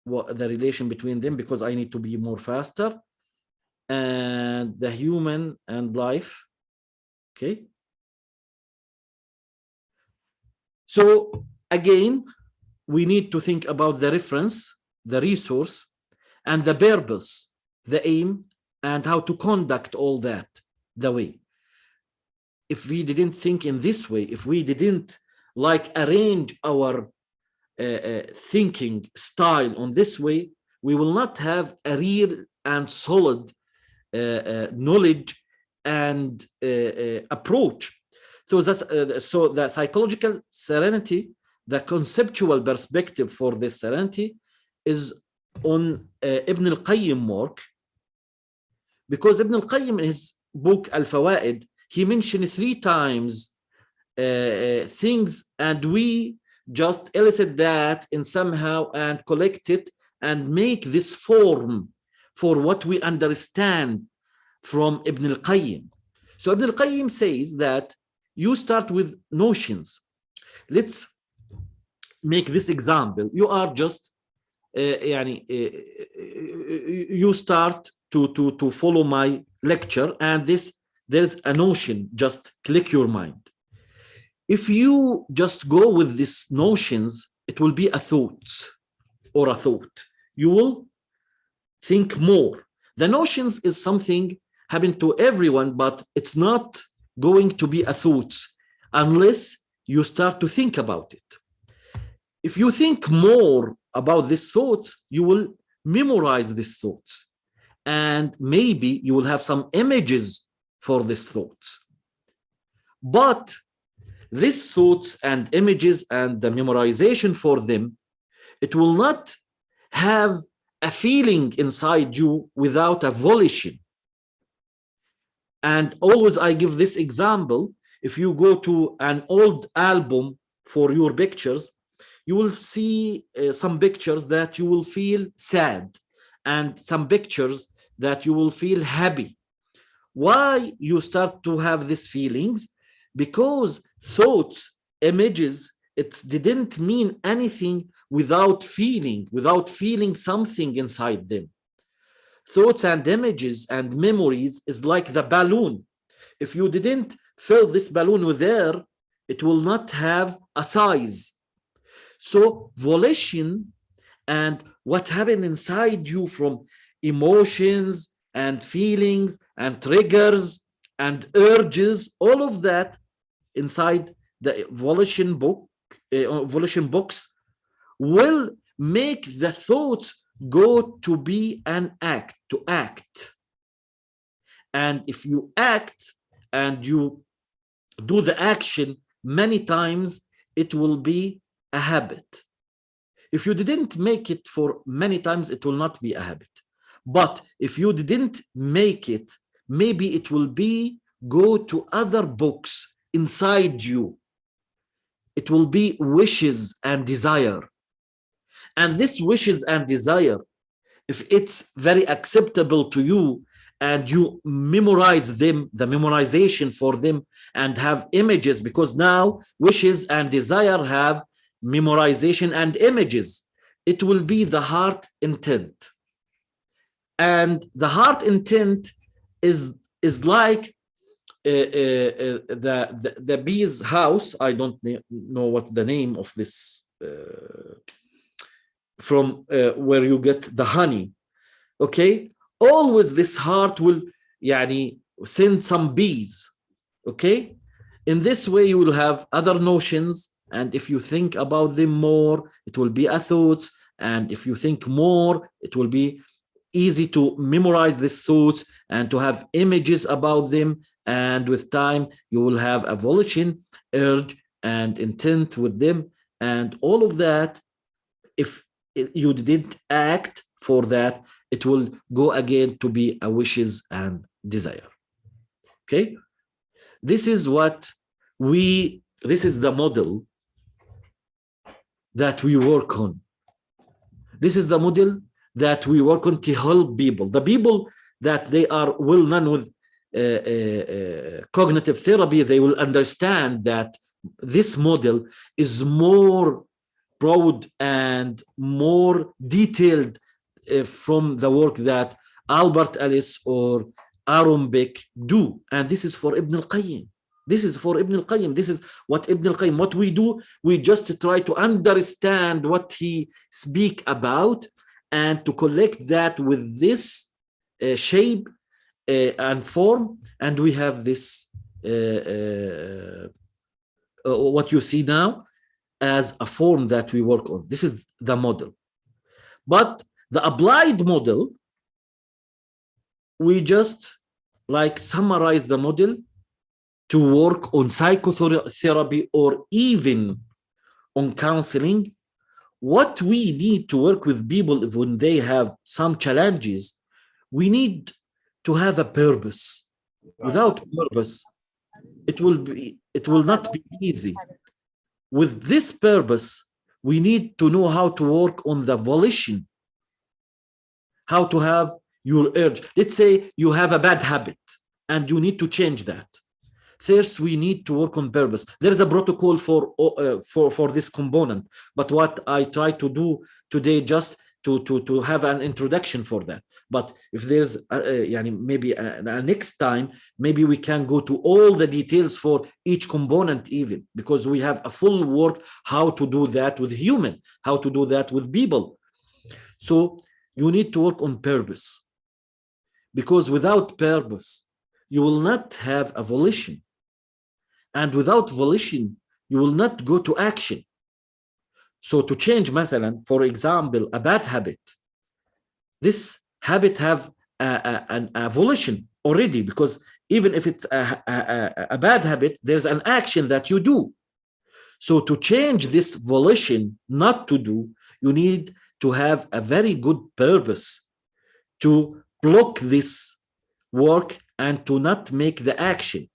S2: what the relation between them, because I need to be more faster, and the human and life. Okay, so again, we need to think about the reference, the resource, and the purpose, the aim, and how to conduct all that the way. If we didn't think in this way, if we didn't arrange our thinking style on this way, we will not have a real and solid knowledge and approach. So so the psychological serenity, the conceptual perspective for this serenity is on Ibn al-Qayyim work, because Ibn al-Qayyim in his book Al-Fawaid, he mentioned 3 times things, and we just elicit that in somehow and collect it and make this form for what we understand from Ibn al-Qayyim. So Ibn al-Qayyim says that you start with notions. Let's make this example. You are just you start to follow my lecture, and there's a notion, just click your mind. If you just go with these notions, it will be a thought or a thought. You will think more. The notions is something happen to everyone, but it's not going to be a thought unless you start to think about it. If you think more about these thoughts, you will memorize these thoughts, and maybe you will have some images for these thoughts. But these thoughts and images and the memorization for them, it will not have a feeling inside you without a volition. And always I give this example. If you go to an old album for your pictures, you will see some pictures that you will feel sad, and some pictures that you will feel happy. Why you start to have these feelings? Because thoughts, images, it didn't mean anything without feeling something inside them. Thoughts and images and memories is like the balloon. If you didn't fill this balloon with air, it will not have a size. So volition and what happened inside you from emotions and feelings and triggers and urges, all of that inside the volition box will make the thoughts go to be an act, to act. And if you act and you do the action many times, it will be a habit. If you didn't make it for many times, it will not be a habit. But if you didn't make it, maybe it will be go to other books inside you. It will be wishes and desire. And this wishes and desire, if it's very acceptable to you and you memorize them, the memorization for them, and have images, because now wishes and desire have memorization and images, it will be the heart intent. And the heart intent is like the bee's house. I don't know what the name of this from where you get the honey. Okay, always this heart will send some bees. Okay, in this way you will have other notions, and if you think about them more, it will be a thought, and if you think more, it will be easy to memorize these thoughts and to have images about them, and with time you will have a volition, urge, and intent with them, and all of that. If you didn't act for that, it will go again to be a wishes and desire. Okay, this is the model that we work on. This is the model that we work on to help people. The people that they are well known with cognitive therapy, they will understand that this model is more broad and more detailed from the work that Albert Ellis or Aaron Beck do. And this is for Ibn al-Qayyim. This is for Ibn al-Qayyim. This is what Ibn al-Qayyim, what we do, we just try to understand what he speak about and to collect that with this shape and form. And we have this, what you see now as a form that we work on. This is the model. But the applied model, we just like summarize the model to work on psychotherapy or even on counseling, what we need to work with people when they have some challenges, we need to have a purpose. Without purpose, it will not be easy. With this purpose, we need to know how to work on the volition, how to have your urge. Let's say you have a bad habit and you need to change that. First, we need to work on purpose. There is a protocol for this component, but what I try to do today just to have an introduction for that. But if there's maybe a next time, maybe we can go to all the details for each component even, because we have a full work how to do that with human, how to do that with people. So you need to work on purpose, because without purpose, you will not have a volition. And without volition, you will not go to action. So to change, مثلا, for example, a bad habit, this habit have a volition already, because even if it's a bad habit, there's an action that you do. So to change this volition not to do, you need to have a very good purpose to block this work and to not make the action,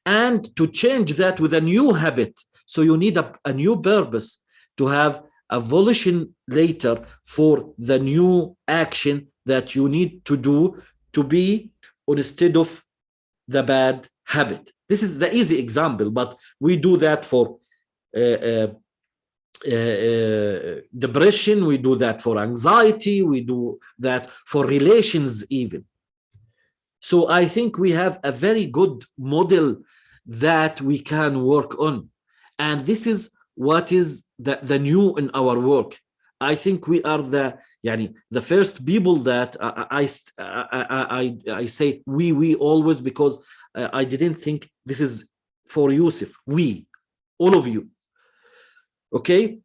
S2: and to change that with a new habit. So you need a new purpose to have a volition later for the new action that you need to do to be instead of the bad habit. This is the easy example, but we do that for depression, we do that for anxiety, we do that for relations even. So I think we have a very good model that we can work on. And this is what is the new in our work. I think we are the first people that I say we always, because I didn't think this is for Yousef. We, all of you. Okay?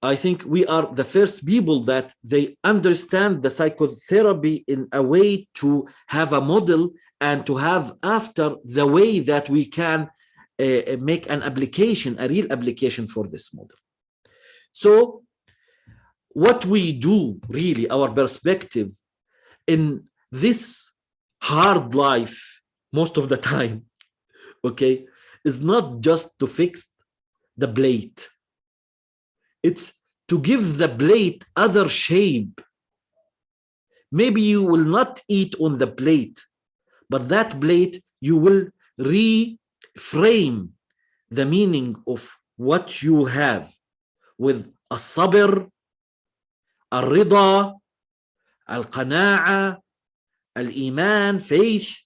S2: I think we are the first people that they understand the psychotherapy in a way to have a model and to have after the way that we can make an application, a real application for this model. So what we do really, our perspective in this hard life most of the time, okay, is not just to fix the plate. It's to give the plate other shape. Maybe you will not eat on the plate, but that plate you will reframe the meaning of what you have with الصبر, الرضا, القناعة, الإيمان, faith,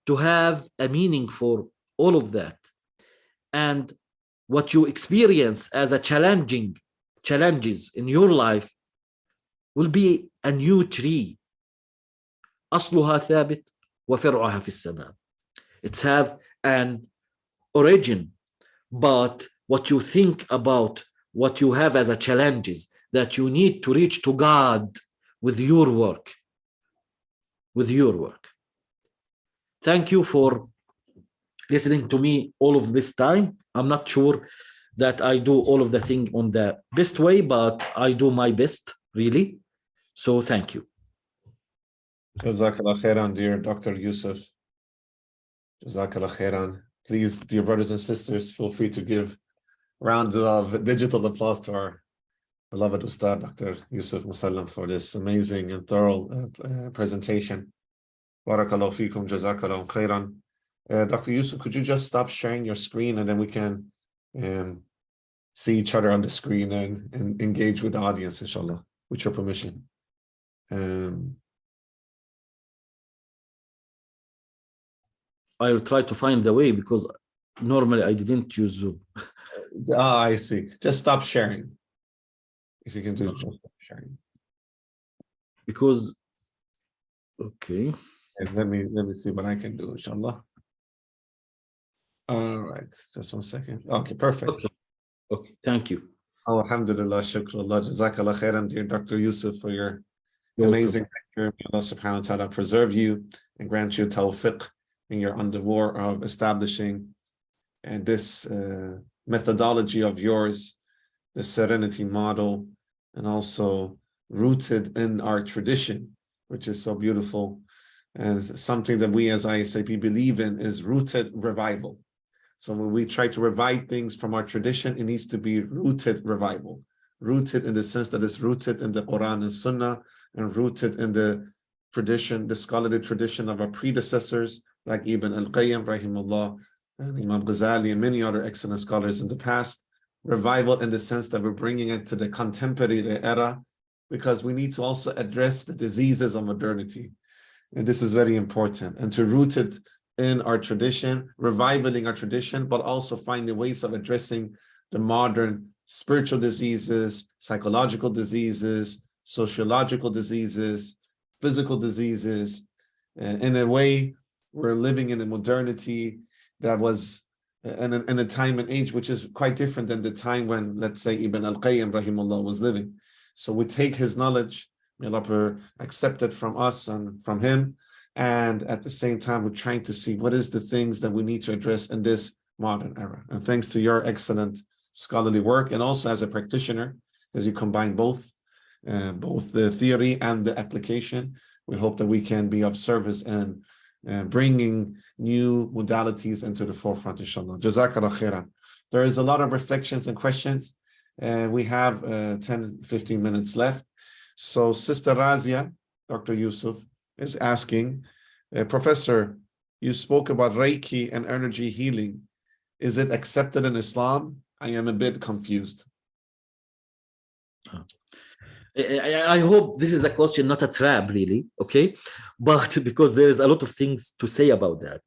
S2: to have a meaning for all of that. And what you experience as a challenges in your life will be a new tree. أصلها ثابت وفرعها في السماء. It's have an origin, but what you think about what you have as a challenges that you need to reach to God with your work. Thank you for listening to me all of this time. I'm not sure that I do all of the thing on the best way, but I do my best, really. So thank you.
S1: Jazakallah khairan, dear Dr. Yousef. Jazakallah khairan. Please, dear brothers and sisters, feel free to give rounds of digital applause to our beloved Ustad, Dr. Yousef Musalam, for this amazing and thorough presentation. Barakallahu feekum, jazakallahu khairan. Dr. Yousef, could you just stop sharing your screen and then we can see each other on the screen and engage with the audience, inshallah, with your permission.
S2: I will try to find the way, because normally I didn't use Zoom.
S1: I see. Just stop sharing. If you can do just stop sharing.
S2: Because, okay.
S1: And let me see what I can do, inshallah. All right, just 1 second. Okay, perfect.
S2: Okay, thank you.
S1: Oh, alhamdulillah, shukrullah, jazakallah khairan, dear Dr. Yousef, for your
S2: You're
S1: amazing lecture. May Allah subhanahu wa ta'ala preserve you and grant you tawfiq in your endeavor of establishing this methodology of yours, the Serenity Model, and also rooted in our tradition, which is so beautiful. And something that we as ISIP believe in is rooted revival. So when we try to revive things from our tradition, it needs to be rooted revival. Rooted in the sense that it's rooted in the Quran and Sunnah, and rooted in the tradition, the scholarly tradition of our predecessors, like Ibn al-Qayyim, rahimahullah, and Imam Ghazali, and many other excellent scholars in the past. Revival in the sense that we're bringing it to the contemporary era, because we need to also address the diseases of modernity. And this is very important. And to root it in our tradition, reviving our tradition, but also finding ways of addressing the modern spiritual diseases, psychological diseases, sociological diseases, physical diseases. And in a way, we're living in a modernity that was in a time and age which is quite different than the time when, let's say, Ibn al-Qayyim rahimahullah was living. So we take his knowledge, may Allah accept it from us and from him, and at the same time we're trying to see what is the things that we need to address in this modern era. And thanks to your excellent scholarly work, and also as a practitioner, as you combine both the theory and the application, we hope that we can be of service and bringing new modalities into the forefront, inshallah. Jazakallah khairan. There is a lot of reflections and questions, and we have 10-15 minutes left. So Sister Razia, Dr. Yousef, is asking, Professor, you spoke about Reiki and energy healing. Is it accepted in Islam? I am a bit confused.
S2: I hope this is a question, not a trap, really, okay? But because there is a lot of things to say about that.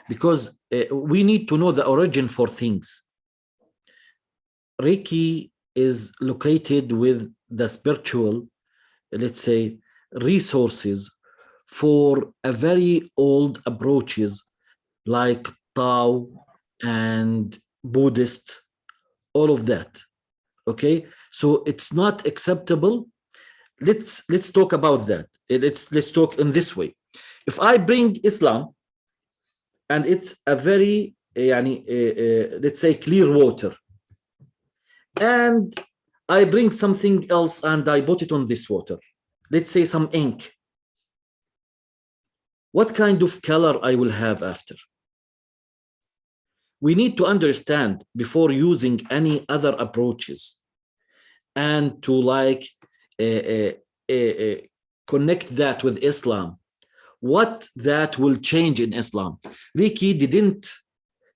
S2: Because we need to know the origin for things. Reiki is located with the spiritual, let's say, resources for a very old approaches like Tao and Buddhist, all of that. Okay, so it's not acceptable. Let's talk about that. Let's talk in this way. If I bring Islam, and it's a very let's say clear water, and I bring something else and I put it on this water, let's say some ink, what kind of color I will have after? We need to understand before using any other approaches and to connect that with Islam, what that will change in Islam. Reiki didn't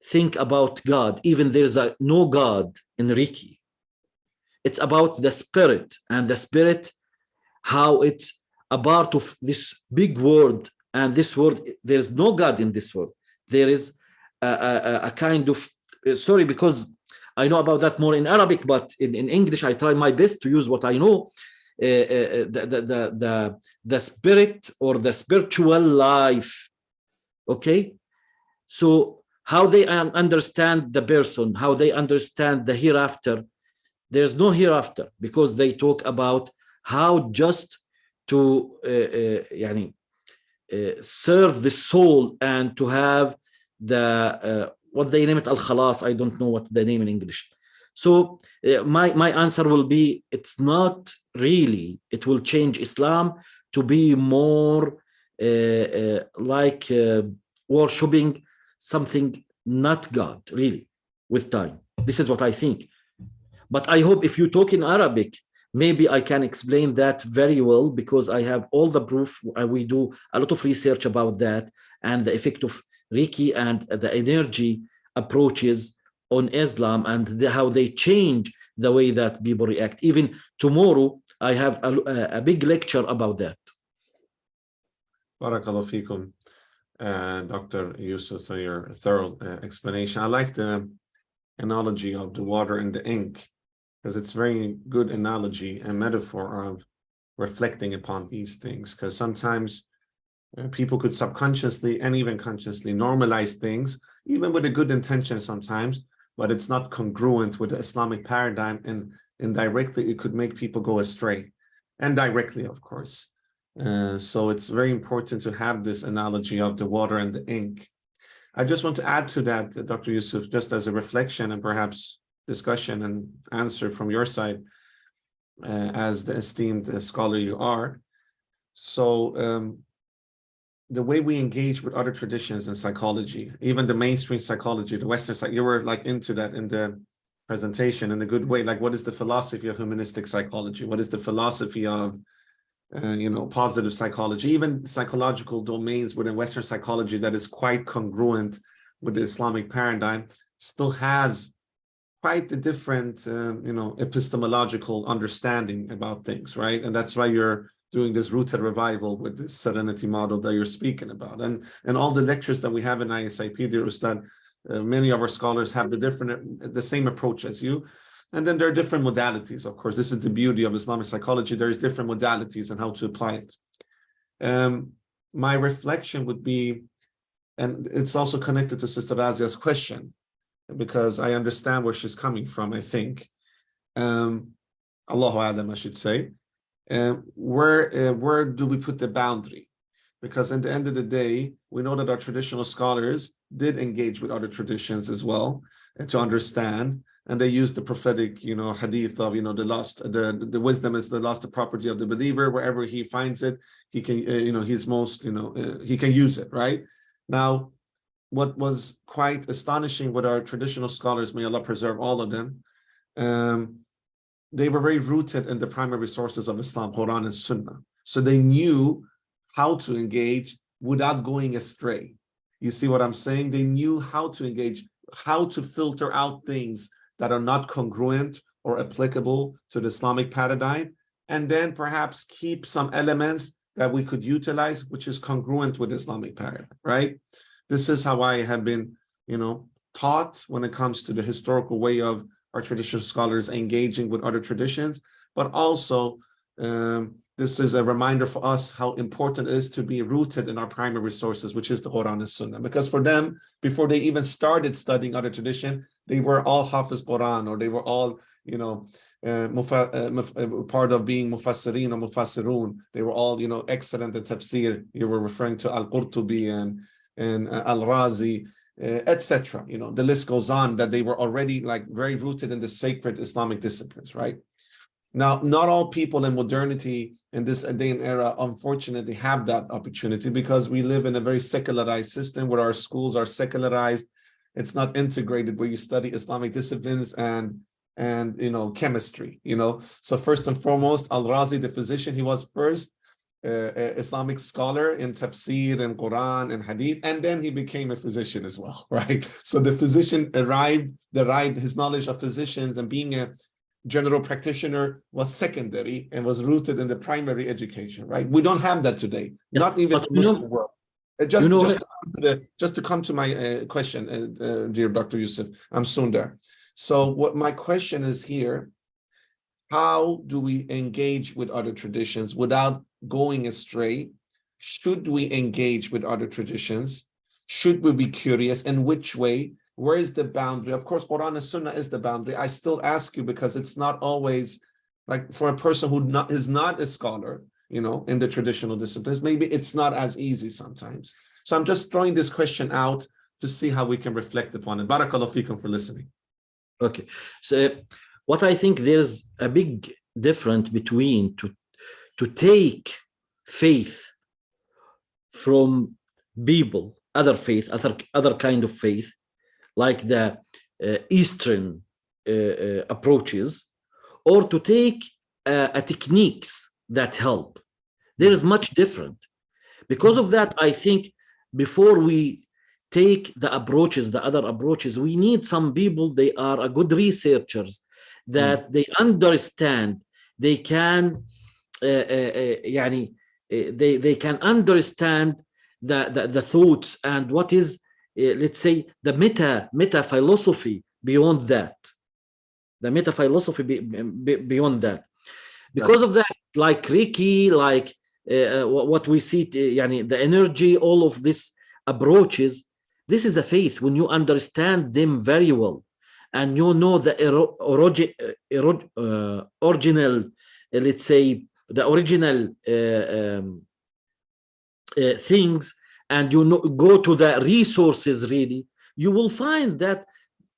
S2: think about God, even there's no God in Reiki. It's about the spirit, and the spirit, how it's a part of this big world, and this world, there's no God in this world. There is a kind of, sorry, because I know about that more in Arabic, but in English, I try my best to use what I know. The spirit or the spiritual life. Okay, so how they understand the person, how they understand the hereafter. There's no hereafter, because they talk about how just to serve the soul and to have the what they name it, al-khalas. I don't know what they name in English. So my answer will be, it's not really. It will change Islam to be more like worshipping something not God, really, with time. This is what I think. But I hope if you talk in Arabic, maybe I can explain that very well, because I have all the proof. We do a lot of research about that and the effect of Reiki and the energy approaches on Islam, and how they change the way that people react. Even tomorrow, I have a big lecture about that.
S1: Barakallahu feekum, Dr. Yousef, for your thorough explanation. I like the analogy of the water and the ink, because it's very good analogy and metaphor of reflecting upon these things, because sometimes people could subconsciously and even consciously normalize things, even with a good intention sometimes, but it's not congruent with the Islamic paradigm, and indirectly it could make people go astray. And directly, of course. So it's very important to have this analogy of the water and the ink. I just want to add to that, Dr. Yousef, just as a reflection and perhaps discussion and answer from your side, as the esteemed scholar you are. So the way we engage with other traditions in psychology, even the mainstream psychology, the Western side, you were like into that in the presentation in a good way. Like, what is the philosophy of humanistic psychology? What is the philosophy of positive psychology, even psychological domains within Western psychology that is quite congruent with the Islamic paradigm, still has quite a different, epistemological understanding about things, right? And that's why you're doing this rooted revival with this Serenity Model that you're speaking about. And all the lectures that we have in ISIP, there is that many of our scholars have the same approach as you. And then there are different modalities. Of course, this is the beauty of Islamic psychology. There is different modalities and how to apply it. My reflection would be, and it's also connected to Sister Razia's question, because I understand where she's coming from, I think. Allahu A'lam, I should say. Where do we put the boundary? Because at the end of the day, we know that our traditional scholars did engage with other traditions as well to understand. And they use the prophetic, hadith of, the wisdom is the lost property of the believer. Wherever he finds it, he can, he can use it, right? Now, what was quite astonishing with our traditional scholars, may Allah preserve all of them, they were very rooted in the primary sources of Islam, Quran and Sunnah. So they knew how to engage without going astray. You see what I'm saying? They knew how to engage, how to filter out things that are not congruent or applicable to the Islamic paradigm, and then perhaps keep some elements that we could utilize, which is congruent with Islamic paradigm, right? This is how I have been, taught when it comes to the historical way of our traditional scholars engaging with other traditions, but also this is a reminder for us how important it is to be rooted in our primary sources, which is the Quran and Sunnah. Because for them, before they even started studying other tradition, they were all Hafiz Quran, or they were all, part of being Mufassirin or Mufassirun. They were all, excellent at tafsir. You were referring to Al-Qurtubi and Al-Razi, etc. The list goes on, that they were already like very rooted in the sacred Islamic disciplines, right? Now, not all people in modernity in this day and era, unfortunately, have that opportunity, because we live in a very secularized system where our schools are secularized. It's not integrated, where you study Islamic disciplines and chemistry. So first and foremost, Al-Razi, the physician, he was first Islamic scholar in tafsir and Quran and hadith, and then he became a physician as well, right? So the physician derived his knowledge of physicians and being a general practitioner was secondary and was rooted in the primary education, right? We don't have that today, yes, not even in the Muslim world. Just to come to my question, dear Dr. Yousef, I'm soon there. So what my question is here, how do we engage with other traditions without going astray? Should we engage with other traditions? Should we be curious? In which way? Where is the boundary? Of course, Quran and Sunnah is the boundary. I still ask you, because it's not always, like, for a person who is not a scholar, in the traditional disciplines, maybe it's not as easy sometimes. So I'm just throwing this question out to see how we can reflect upon it. Barakallahu feekum for listening.
S2: Okay. So what I think, there's a big difference between to take faith from people, other faith, other kind of faith, like the Eastern approaches, or to take techniques that help. There is much different. Because of that, I think before we take the other approaches, we need some people, they are good researchers, that they understand, they can they can understand the thoughts and what is, let's say, the meta philosophy beyond that, beyond that. Because of that, like Reiki, like what we see, the energy, all of these approaches, this is a faith when you understand them very well, and you know the original, let's say, the original things, and you know, go to the resources, really, you will find that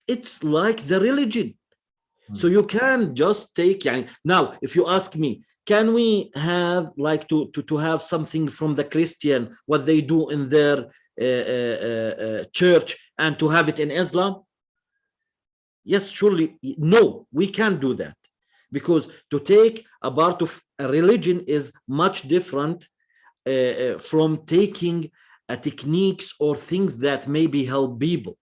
S2: it's like the religion. So you can just take, now if you ask me, can we have like to have something from the Christian, what they do in their church, and to have it in Islam? Yes, surely. No, we can't do that, because to take a part of a religion is much different from taking techniques or things that maybe help people.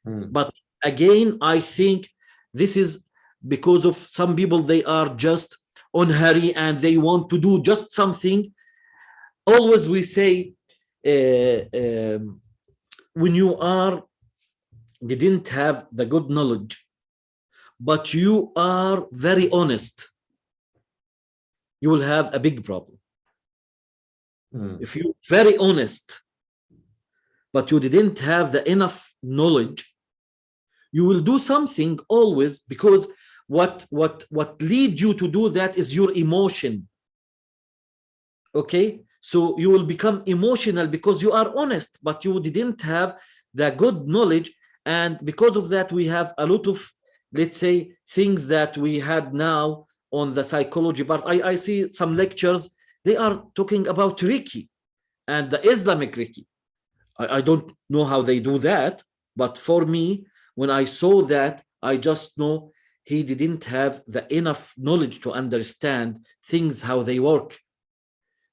S2: But again, I think this is because of some people, they are just on hurry and they want to do just something. Always we say, when you didn't have the good knowledge, but you are very honest, you will have a big problem. If you're very honest, but you didn't have the enough knowledge, you will do something always, because what leads you to do that is your emotion. Okay, so you will become emotional because you are honest, but you didn't have the good knowledge. And because of that, we have a lot of, let's say, things that we had now on the psychology part. I see some lectures, they are talking about Reiki and the Islamic Reiki. I don't know how they do that, but for me, when I saw that, I just know he didn't have the enough knowledge to understand things, how they work,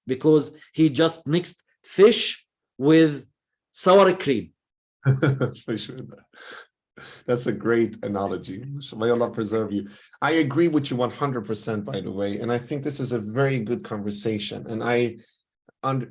S2: because he just mixed fish with sour cream.
S1: That's a great analogy. May Allah preserve you. I agree with you 100%, by the way, and I think this is a very good conversation. And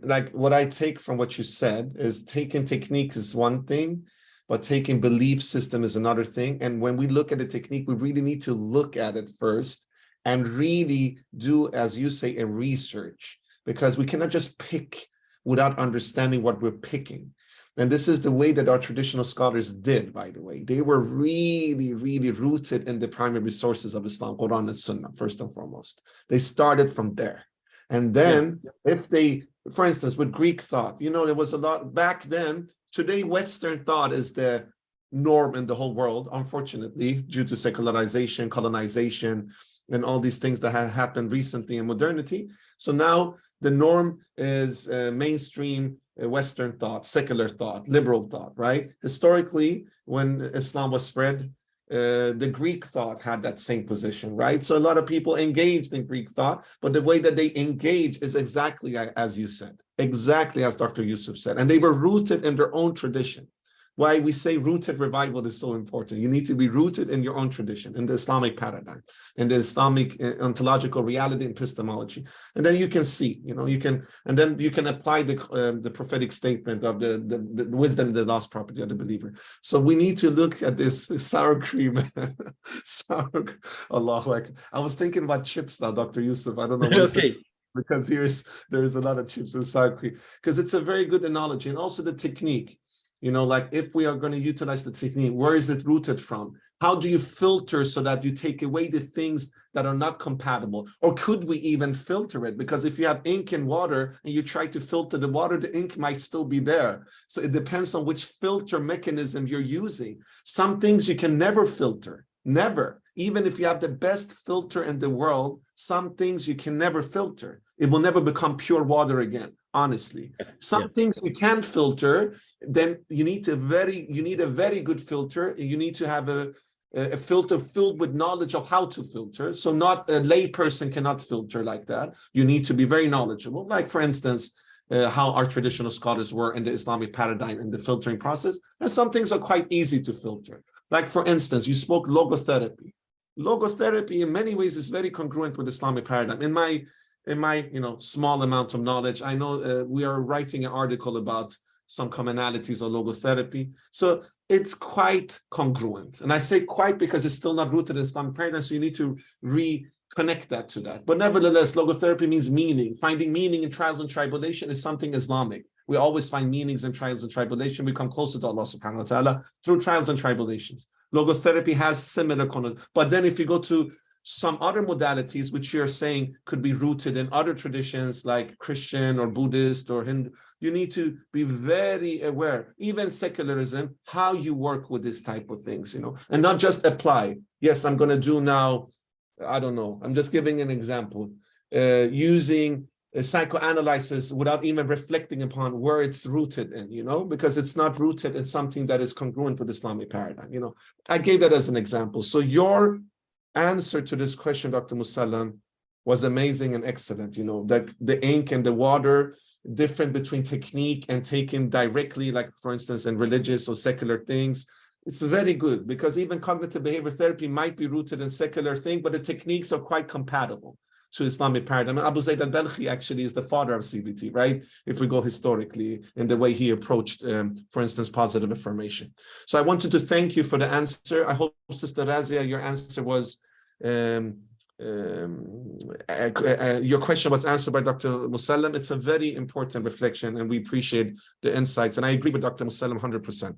S1: like what I take from what you said is, taking technique is one thing, but taking belief system is another thing. And when we look at a technique, we really need to look at it first and really do, as you say, a research, because we cannot just pick without understanding what we're picking. And this is the way that our traditional scholars did, by the way. They were really, really rooted in the primary sources of Islam, Quran and Sunnah, first and foremost. They started from there. And then if they, for instance, with Greek thought, you know, there was a lot back then. Today, Western thought is the norm in the whole world, unfortunately, due to secularization, colonization, and all these things that have happened recently in modernity. So now the norm is mainstream Western thought, secular thought, liberal thought, right? Historically, when Islam was spread, the Greek thought had that same position, right? So a lot of people engaged in Greek thought, but the way that they engage is exactly as you said, exactly as Dr. Yousef said, and they were rooted in their own tradition. Why we say rooted revival is so important. You need to be rooted in your own tradition, in the Islamic paradigm, in the Islamic ontological reality and epistemology. And then you can see, you know, you can, and then you can apply the prophetic statement of the wisdom, the lost property of the believer. So we need to look at this sour cream. Allahu Akbar. I was thinking about chips now, Dr. Yousef. I don't know what
S2: Okay.
S1: because there's a lot of chips with sour cream, because it's a very good analogy. And also the technique. You know, like if we are going to utilize the technique, where is it rooted from? How do you filter so that you take away the things that are not compatible? Or could we even filter it? Because if you have ink in water and you try to filter the water, the ink might still be there. So it depends on which filter mechanism you're using. Some things you can never filter, never. Even if you have the best filter in the world, some things you can never filter. It will never become pure water again. Honestly, some things you can filter, then you need a very good filter. You need to have a filter filled with knowledge of how to filter. So not a lay person cannot filter like that. You need to be very knowledgeable. Like for instance, how our traditional scholars were in the Islamic paradigm in the filtering process. And some things are quite easy to filter. Like for instance, you spoke logotherapy. Logotherapy in many ways is very congruent with Islamic paradigm. In my small amount of knowledge, I know we are writing an article about some commonalities of logotherapy. So it's quite congruent. And I say quite because it's still not rooted in Islamic paradigm, so you need to reconnect that to that. But nevertheless, logotherapy means meaning. Finding meaning in trials and tribulation is something Islamic. We always find meanings in trials and tribulation. We come closer to Allah subhanahu wa ta'ala through trials and tribulations. Logotherapy has similar content. But then if you go to some other modalities which you're saying could be rooted in other traditions like Christian or Buddhist or Hindu. You need to be very aware, even secularism, how you work with this type of things, and not just apply. Yes, I'm going to do now, I don't know, I'm just giving an example, using psychoanalysis without even reflecting upon where it's rooted in, because it's not rooted in something that is congruent with Islamic paradigm. I gave that as an example. So your answer to this question, Dr. Musalam, was amazing and excellent. That the ink and the water, different between technique and taken directly, like for instance, in religious or secular things. It's very good because even cognitive behavior therapy might be rooted in secular thing, but the techniques are quite compatible to Islamic paradigm. And Abu Zayd al-Balkhi actually is the father of CBT, right? If we go historically in the way he approached, for instance, positive affirmation. So I wanted to thank you for the answer. I hope, Sister Razia, your answer was, your question was answered by Dr. Musalam. It's a very important reflection and we appreciate the insights. And I agree with Dr. Musalam 100%.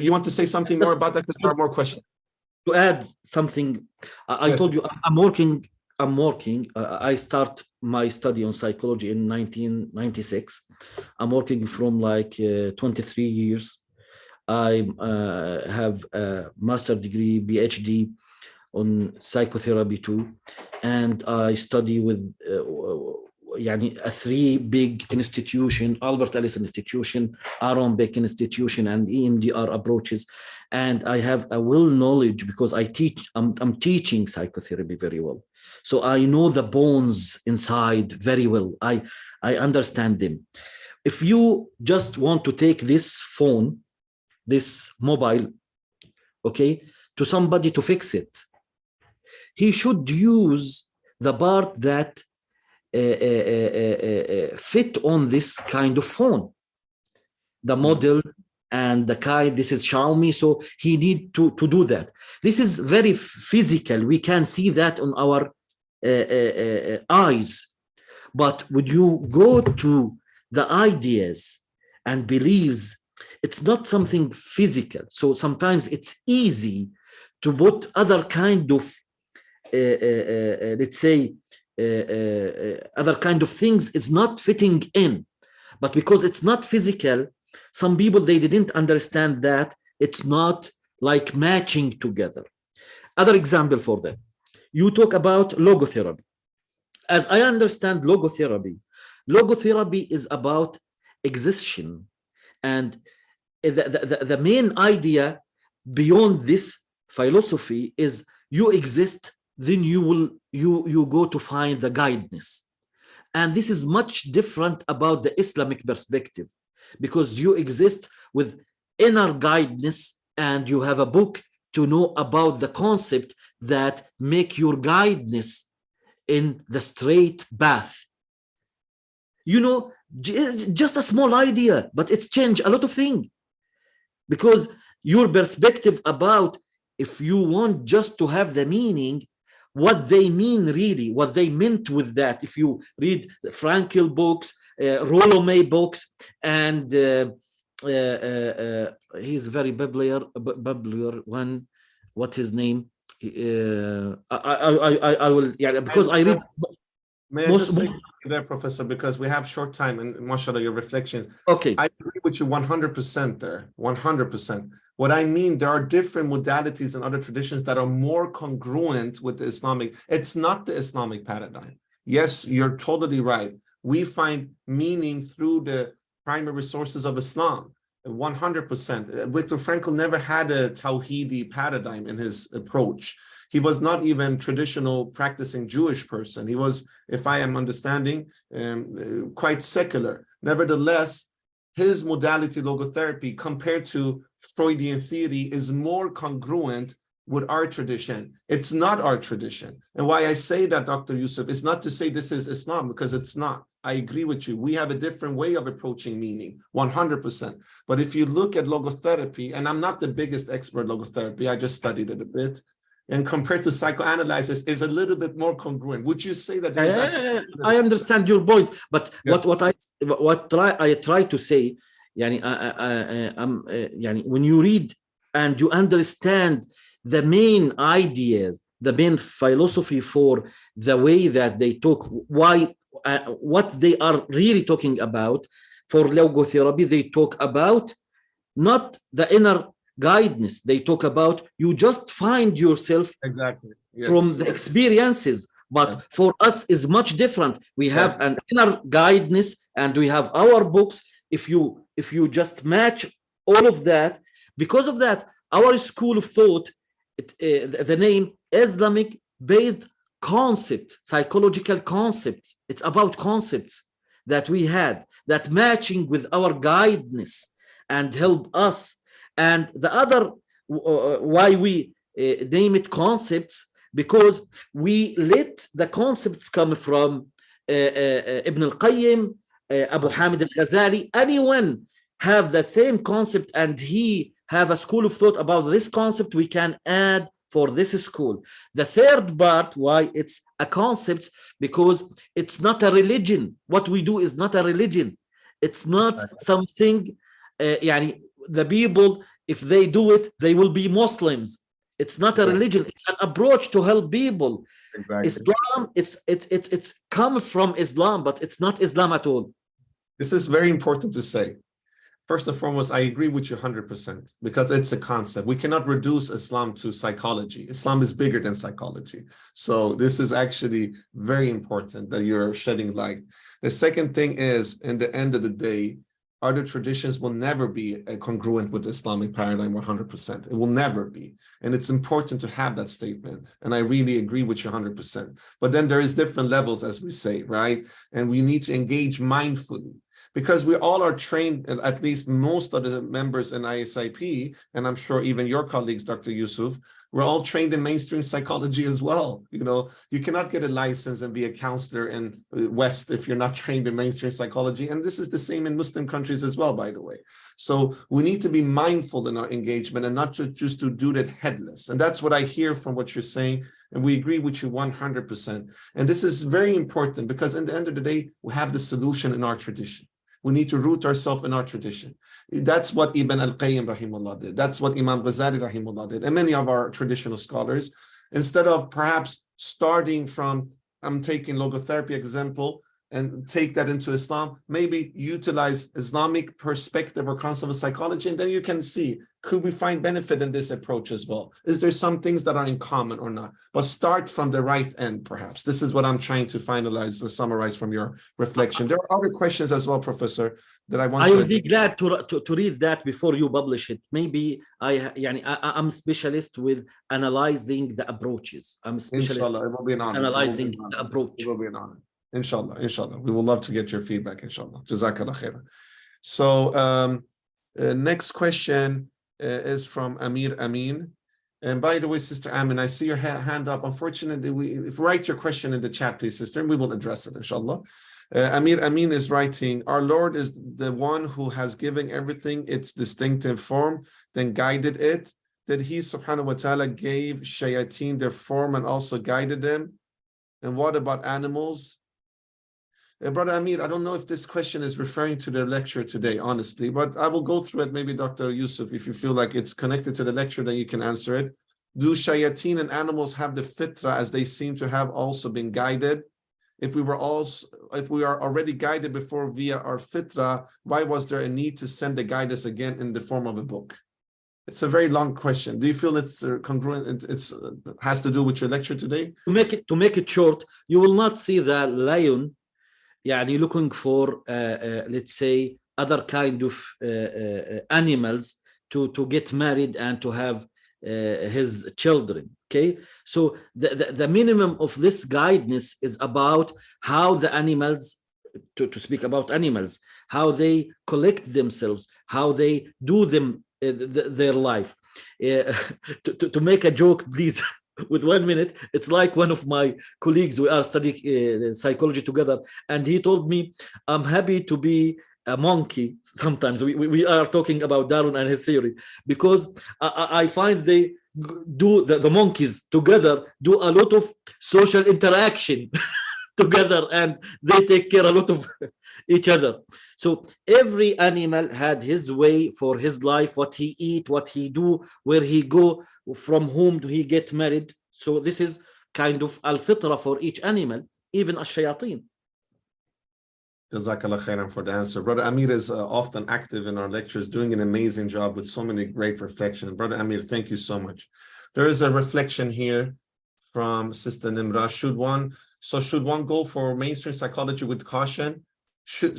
S1: You want to say something more about that because there are more questions?
S2: To add something, I
S1: Yes.
S2: told you I'm working. I start my study on psychology in 1996. I'm working from like 23 years. I have a master's degree, Ph.D. on psychotherapy too, and I study with a three big institution: Albert Ellis Institution, Aaron Beck Institution, and EMDR approaches. And I have a well knowledge because I teach. I'm teaching psychotherapy very well, so I know the bones inside very well. I understand them. If you just want to take this phone, this mobile, okay, to somebody to fix it, he should use the part that fit on this kind of phone, the model and the kind. This is Xiaomi, so he need to do that. This is very physical. We can see that on our eyes. But when you go to the ideas and beliefs, it's not something physical. So sometimes it's easy to put other kind of let's say other kind of things is not fitting in, but because it's not physical, some people, they didn't understand that it's not like matching together. Other example for that, you talk about logotherapy. As I understand logotherapy is about existence, and the main idea beyond this philosophy is you exist, then you go to find the guidance. And this is much different about the Islamic perspective, because you exist with inner guidance and you have a book to know about the concept that make your guidance in the straight path. Just a small idea, but it's changed a lot of things, because your perspective about, if you want just to have the meaning, what they mean really, what they meant with that. If you read Frankl books, Rollo May books, and he's very popular one, what his name? I will, because I read.
S1: May I just say there, Professor, because we have short time, and mashallah, your reflections.
S2: Okay.
S1: I agree with you 100% there, 100%. What I mean, there are different modalities and other traditions that are more congruent with the Islamic. It's not the Islamic paradigm. Yes, you're totally right. We find meaning through the primary sources of Islam, 100%. Viktor Frankl never had a Tawhidi paradigm in his approach. He was not even traditional practicing Jewish person. He was, if I am understanding, quite secular. Nevertheless, his modality, logotherapy, compared to Freudian theory, is more congruent with our tradition. It's not our tradition. And why I say that, Dr. Yousef, is not to say this is Islam, because it's not. I agree with you. We have a different way of approaching meaning, 100%. But if you look at logotherapy, and I'm not the biggest expert logotherapy, I just studied it a bit, and compared to psychoanalysis, is a little bit more congruent. Would you say that?
S2: I understand your point, but
S1: yeah.
S2: what I try to say, when you read and you understand the main ideas the main philosophy for the way that they talk, why, what they are really talking about. For logotherapy, they talk about not the inner guidance. They talk about you just find yourself
S1: Exactly. Yes.
S2: from the experiences. But for us is much different. We have an inner guidance and we have our books. If you just match all of that, because of that, our school of thought, the name Islamic-Based Concept, Psychological Concepts. It's about concepts that we had that matching with our guidance and help us. And the other why we name it concepts, because we let the concepts come from Ibn al-Qayyim, Abu Hamid al-Ghazali. Anyone have that same concept and he have a school of thought about this concept, we can add for this school. The third part why it's a concept, because it's not a religion. What we do is not a religion. It's not something the people, if they do it, they will be Muslims. It's not a religion. It's an approach to help people. Exactly. Islam, it's come from Islam, but it's not Islam at all.
S1: This is very important to say. First and foremost, I agree with you 100% because it's a concept. We cannot reduce Islam to psychology. Islam is bigger than psychology. So this is actually very important that you're shedding light. The second thing is, in the end of the day, other traditions will never be congruent with the Islamic paradigm 100%. It will never be. And it's important to have that statement. And I really agree with you 100%. But then there is different levels, as we say, right? And we need to engage mindfully. Because we all are trained, at least most of the members in ISIP, and I'm sure even your colleagues, Dr. Yousef, we're all trained in mainstream psychology as well. You know, you cannot get a license and be a counselor in West if you're not trained in mainstream psychology. And this is the same in Muslim countries as well, by the way. So we need to be mindful in our engagement and not just to do that headless. And that's what I hear from what you're saying. And we agree with you 100%. And this is very important because in the end of the day, we have the solution in our tradition. We need to root ourselves in our tradition. That's what Ibn al-Qayyim rahimahullah did. That's what Imam Ghazali rahimahullah did. And many of our traditional scholars, instead of perhaps starting from, I'm taking logotherapy example, and take that into Islam, maybe utilize Islamic perspective or concept of psychology, and then you can see, could we find benefit in this approach as well? Is there some things that are in common or not? But start from the right end, perhaps. This is what I'm trying to finalize and summarize from your reflection. There are other questions as well, Professor, that I want to...
S2: I will be glad to read that before you publish it. Maybe I'm specialist with analyzing the approaches. I'm specialist
S1: Inshallah, it will be an honor.
S2: Analyzing the approach.
S1: It will be an honor. Inshallah, inshallah. We will love to get your feedback, inshallah. Jazakallah khair. So next question is from Amir Amin. And by the way, Sister Amin, I see your hand up. Unfortunately, if you write your question in the chat, please, sister, and we will address it, inshallah. Amir Amin is writing, our Lord is the one who has given everything its distinctive form, then guided it. That he, subhanahu wa ta'ala, gave shayateen their form and also guided them. And what about animals? Brother Amir, I don't know if this question is referring to the lecture today, honestly, but I will go through it. Maybe Dr. Yousef, if you feel like it's connected to the lecture, then you can answer it. Do shayateen and animals have the fitra as they seem to have also been guided? If we are already guided before via our fitra, why was there a need to send the guidance again in the form of a book? It's a very long question. Do you feel it's congruent? It has to do with your lecture today?
S2: To make it short, you will not see the lion looking for let's say other kind of animals to get married and to have his children. Okay, so the minimum of this guidance is about how the animals, to speak about animals, how they collect themselves, how they do them their life. To make a joke, please, with 1 minute, it's like one of my colleagues, we are studying psychology together, and he told me, I'm happy to be a monkey. Sometimes we are talking about Darwin and his theory, because I find they do, the monkeys together do a lot of social interaction together, and they take care a lot of each other. So every animal had his way for his life, what he eat, what he do, where he go, from whom do he get married. So this is kind of al-fitra for each animal, even ash-shayateen.
S1: Jazakallah khairan for the answer. Brother Amir is often active in our lectures, doing an amazing job with so many great reflections. Brother Amir, thank you so much. There is a reflection here from Sister Nimra. Should one go for mainstream psychology with caution?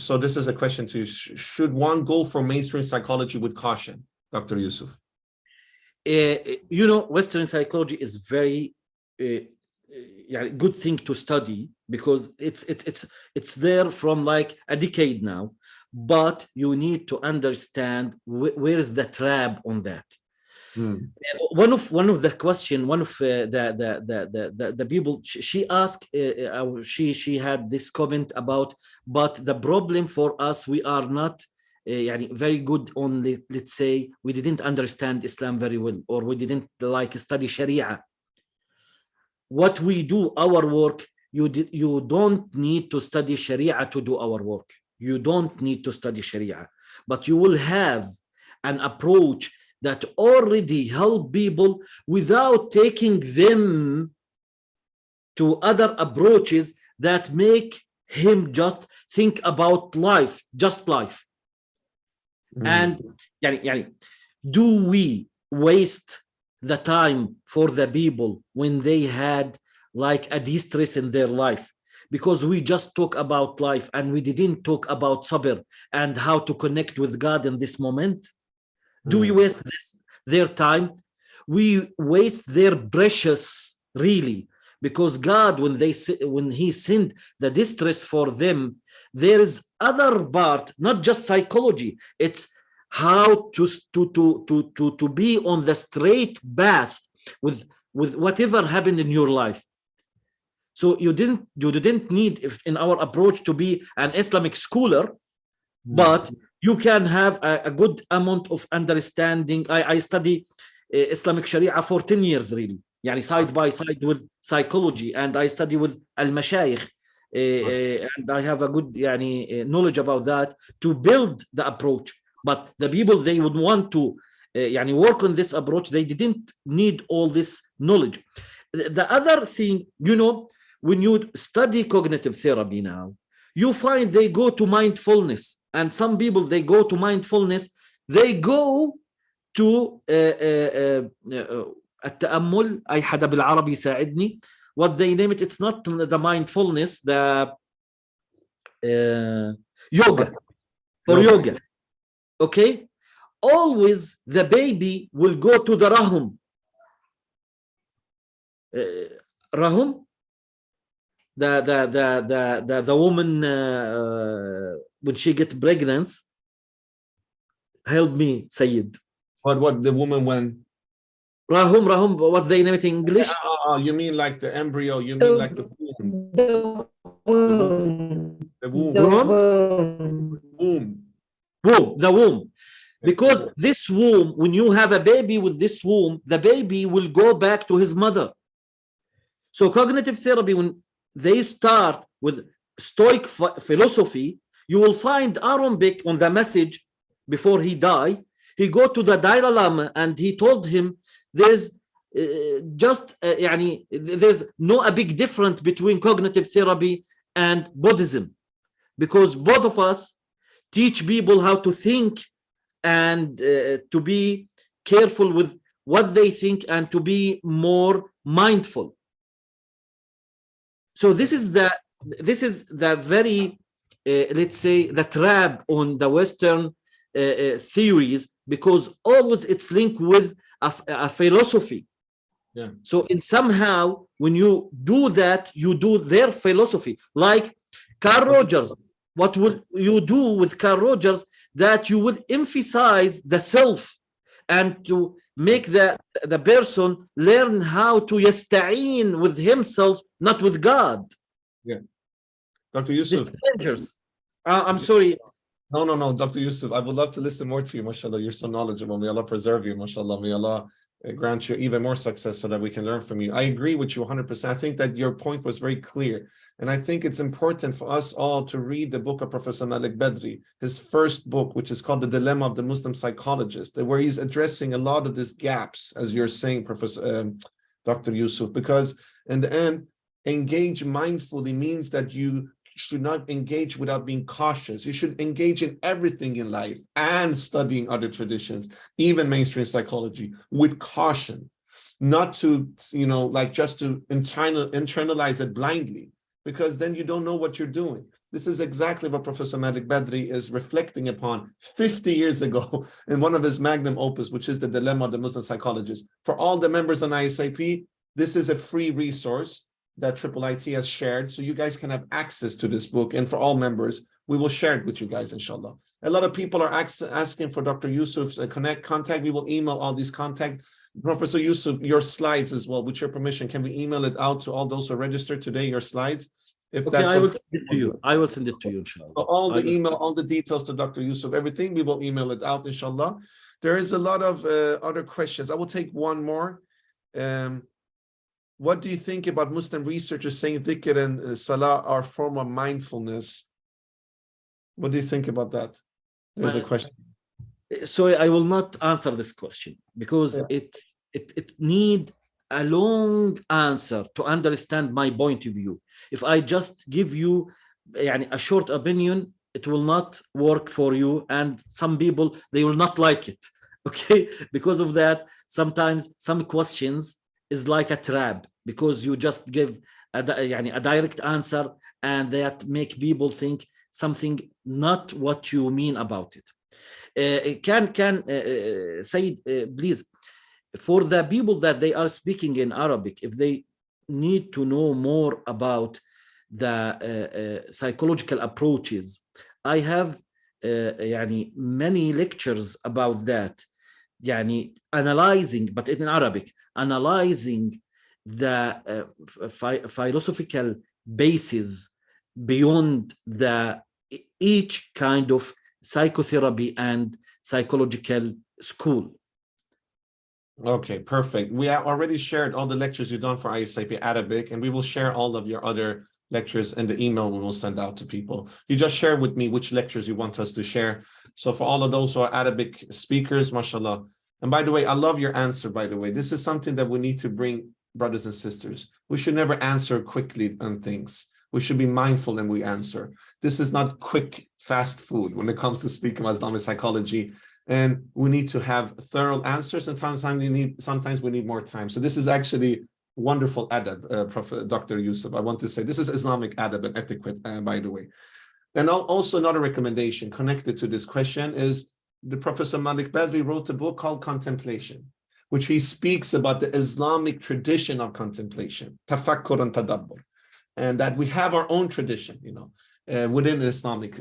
S1: So this is a question to you. Should one go for mainstream psychology with caution, Dr. Yousef?
S2: Western psychology is very good thing to study, because it's there from like a decade now, but you need to understand where is the trap on that. One of the question, one of the people, she asked, she had this comment about, but the problem for us, we are not very good on, let's say, we didn't understand Islam very well, or we didn't like study Sharia. What we do, our work, you don't need to study Sharia to do our work. You don't need to study Sharia, but you will have an approach that already help people without taking them to other approaches that make him just think about life, just life. And do we waste the time for the people when they had like a distress in their life, because we just talk about life and we didn't talk about sabr and how to connect with God in this moment? Do we waste their time? We waste their precious, really, because God, when he sent the distress for them, there is other part, not just psychology. It's how to be on the straight path with whatever happened in your life. So you didn't need, in our approach, to be an Islamic scholar, but you can have a good amount of understanding. I study Islamic Sharia for 10 years, really, side by side with psychology, and I study with al-mashayikh, and I have a good knowledge about that to build the approach. But the people, they would want to work on this approach, they didn't need all this knowledge. The other thing, when you study cognitive therapy now, you find they go to mindfulness. And some people, they go to mindfulness, they go to التأمل. أي حدا بالعربي يساعدني. What they name it, it's not the mindfulness, the yoga or yoga. Okay? Always the baby will go to the rahum. Rahum? The woman when she gets pregnant. Help me, Sayyid.
S1: What the woman when?
S2: Rahum, what they name it in English?
S1: You mean like the embryo? You mean like the womb? The
S2: womb. Because this womb, when you have a baby with this womb, the baby will go back to his mother. So cognitive therapy, when they start with Stoic philosophy, you will find Aaron Beck on the message before he died. He go to the Dalai Lama and he told him there's there's a big difference between cognitive therapy and Buddhism, because both of us teach people how to think and to be careful with what they think and to be more mindful. So this is the very let's say the trap on the Western theories, because always it's linked with a philosophy.
S1: Yeah.
S2: So in somehow when you do that, you do their philosophy. Like Carl Rogers, what will you do with Carl Rogers? That you will emphasize the self and to make the person learn how to yasta'een with himself, not with God.
S1: Yeah. Dr. Yousef.
S2: I'm sorry.
S1: No, Dr. Yousef, I would love to listen more to you, mashallah. You're so knowledgeable. May Allah preserve you, mashallah. May Allah grant you even more success so that we can learn from you. I agree with you 100%. I think that your point was very clear. And I think it's important for us all to read the book of Professor Malik Badri, his first book, which is called The Dilemma of the Muslim Psychologist, where he's addressing a lot of these gaps, as you're saying, Professor Dr. Yousef, because in the end, engage mindfully means that you should not engage without being cautious. You should engage in everything in life and studying other traditions, even mainstream psychology, with caution, not to, like just to internalize it blindly, because then you don't know what you're doing. This is exactly what Professor Malik Badri is reflecting upon 50 years ago in one of his magnum opus, which is The Dilemma of the Muslim Psychologist. For all the members on ISIP, this is a free resource that IIIT has shared, so you guys can have access to this book. And for all members, we will share it with you guys, inshallah. A lot of people are asking for Dr. Yousef's contact. We will email all these contact. Professor Yousef, your slides as well, with your permission, can we email it out to all those who registered today, your slides? If
S2: okay, I will send it to you. I will send it to you, inshallah.
S1: So all the email, all the details to Dr. Yousef, everything, we will email it out, inshallah. There is a lot of other questions. I will take one more. What do you think about Muslim researchers saying dhikr and salah are a form of mindfulness? What do you think about that? There's a question.
S2: Sorry, I will not answer this question because it need a long answer to understand my point of view. If I just give you a short opinion, it will not work for you, and some people, they will not like it. Okay, because of that, sometimes some questions is like a trap, because you just give a direct answer, and that make people think something not what you mean about it. Said, please, for the people that they are speaking in Arabic, if they need to know more about the psychological approaches, I have many lectures about that, analyzing, but in Arabic, analyzing the philosophical basis beyond each kind of psychotherapy and psychological school.
S1: Okay, perfect. We have already shared all the lectures you've done for ISIP Arabic, and we will share all of your other lectures in the email we will send out to people. You just share with me which lectures you want us to share. So for all of those who are Arabic speakers, mashallah. And by the way, I love your answer, by the way. This is something that we need to bring, brothers and sisters. We should never answer quickly on things. We should be mindful when we answer. This is not quick, fast food when it comes to speaking about Islamic psychology. And we need to have thorough answers, and sometimes we need more time. So this is actually wonderful adab, Prophet Dr. Yousef. I want to say this is Islamic adab and etiquette, by the way. And also another recommendation connected to this question is the Professor Malik Badri wrote a book called Contemplation, which he speaks about the Islamic tradition of contemplation, tafakkur and tadabbur, and that we have our own tradition, within Islamic